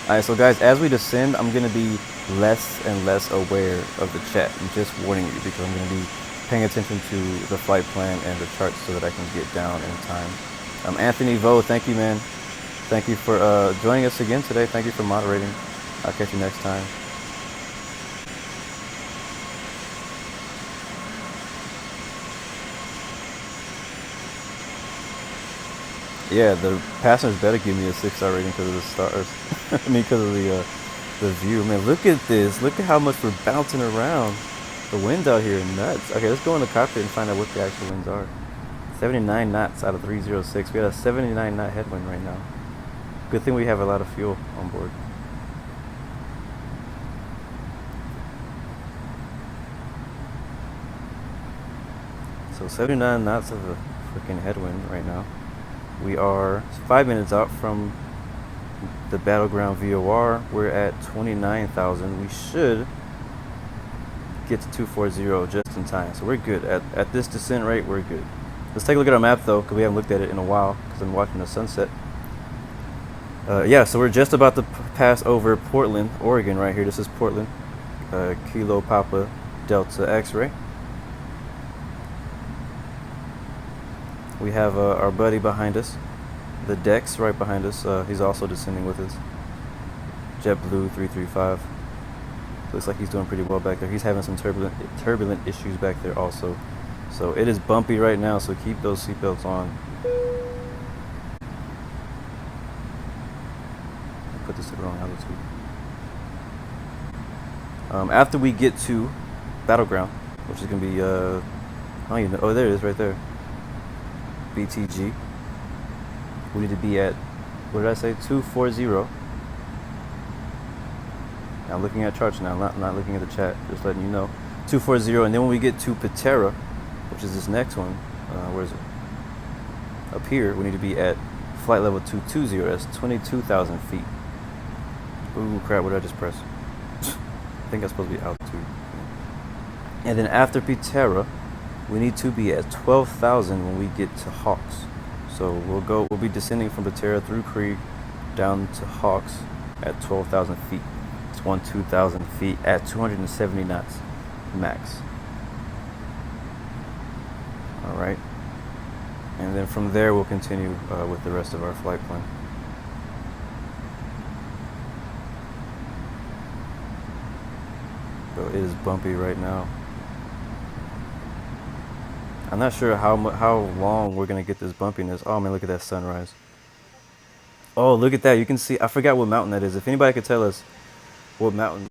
Alright, so guys, as we descend, I'm going to be less and less aware of the chat. I'm just warning you because I'm going to be paying attention to the flight plan and the charts so that I can get down in time. Anthony Vo, thank you, man. Thank you for joining us again today. Thank you for moderating. I'll catch you next time. Yeah, the passengers better give me a 6-star rating because of the stars. I mean, because of the view. Man, look at this. Look at how much we're bouncing around. The wind out here is nuts. Okay, let's go in the cockpit and find out what the actual winds are. 79 knots out of 306. We got a 79 knot headwind right now. Good thing we have a lot of fuel on board. So 79 knots of a freaking headwind right now. We are 5 minutes out from the battleground VOR. We're at 29,000. We should get to 240 just in time. So we're good. At this descent rate, we're good. Let's take a look at our map though, because we haven't looked at it in a while because I'm watching the sunset. Yeah, so we're just about to pass over Portland, Oregon right here. This is Portland. Kilo Papa Delta X-ray. We have our buddy behind us, the Dex right behind us. He's also descending with us. JetBlue 335. Looks like he's doing pretty well back there. He's having some turbulent issues back there also. So it is bumpy right now, so keep those seatbelts on. I put this at the wrong altitude. After we get to Battleground, which is going to be, I don't even know, oh there it is right there. BTG. We need to be at, what did I say, 240. I'm looking at charts now, not looking at the chat, just letting you know. 240, and then when we get to PTERA, which is this next one, where is it? Up here, we need to be at flight level 220, that's 22,000 feet. Ooh, crap, what did I just press? I think that's supposed to be altitude. And then after PTERA, we need to be at 12,000 when we get to HAWKZ. So we'll be descending from PTERA through KRIEG down to HAWKZ at 12,000 feet. It's 12,000 feet at 270 knots max. All right. And then from there, we'll continue with the rest of our flight plan. So it is bumpy right now. I'm not sure how long we're gonna get this bumpiness. Oh man, look at that sunrise. Oh, look at that. You can see, I forgot what mountain that is. If anybody could tell us what mountain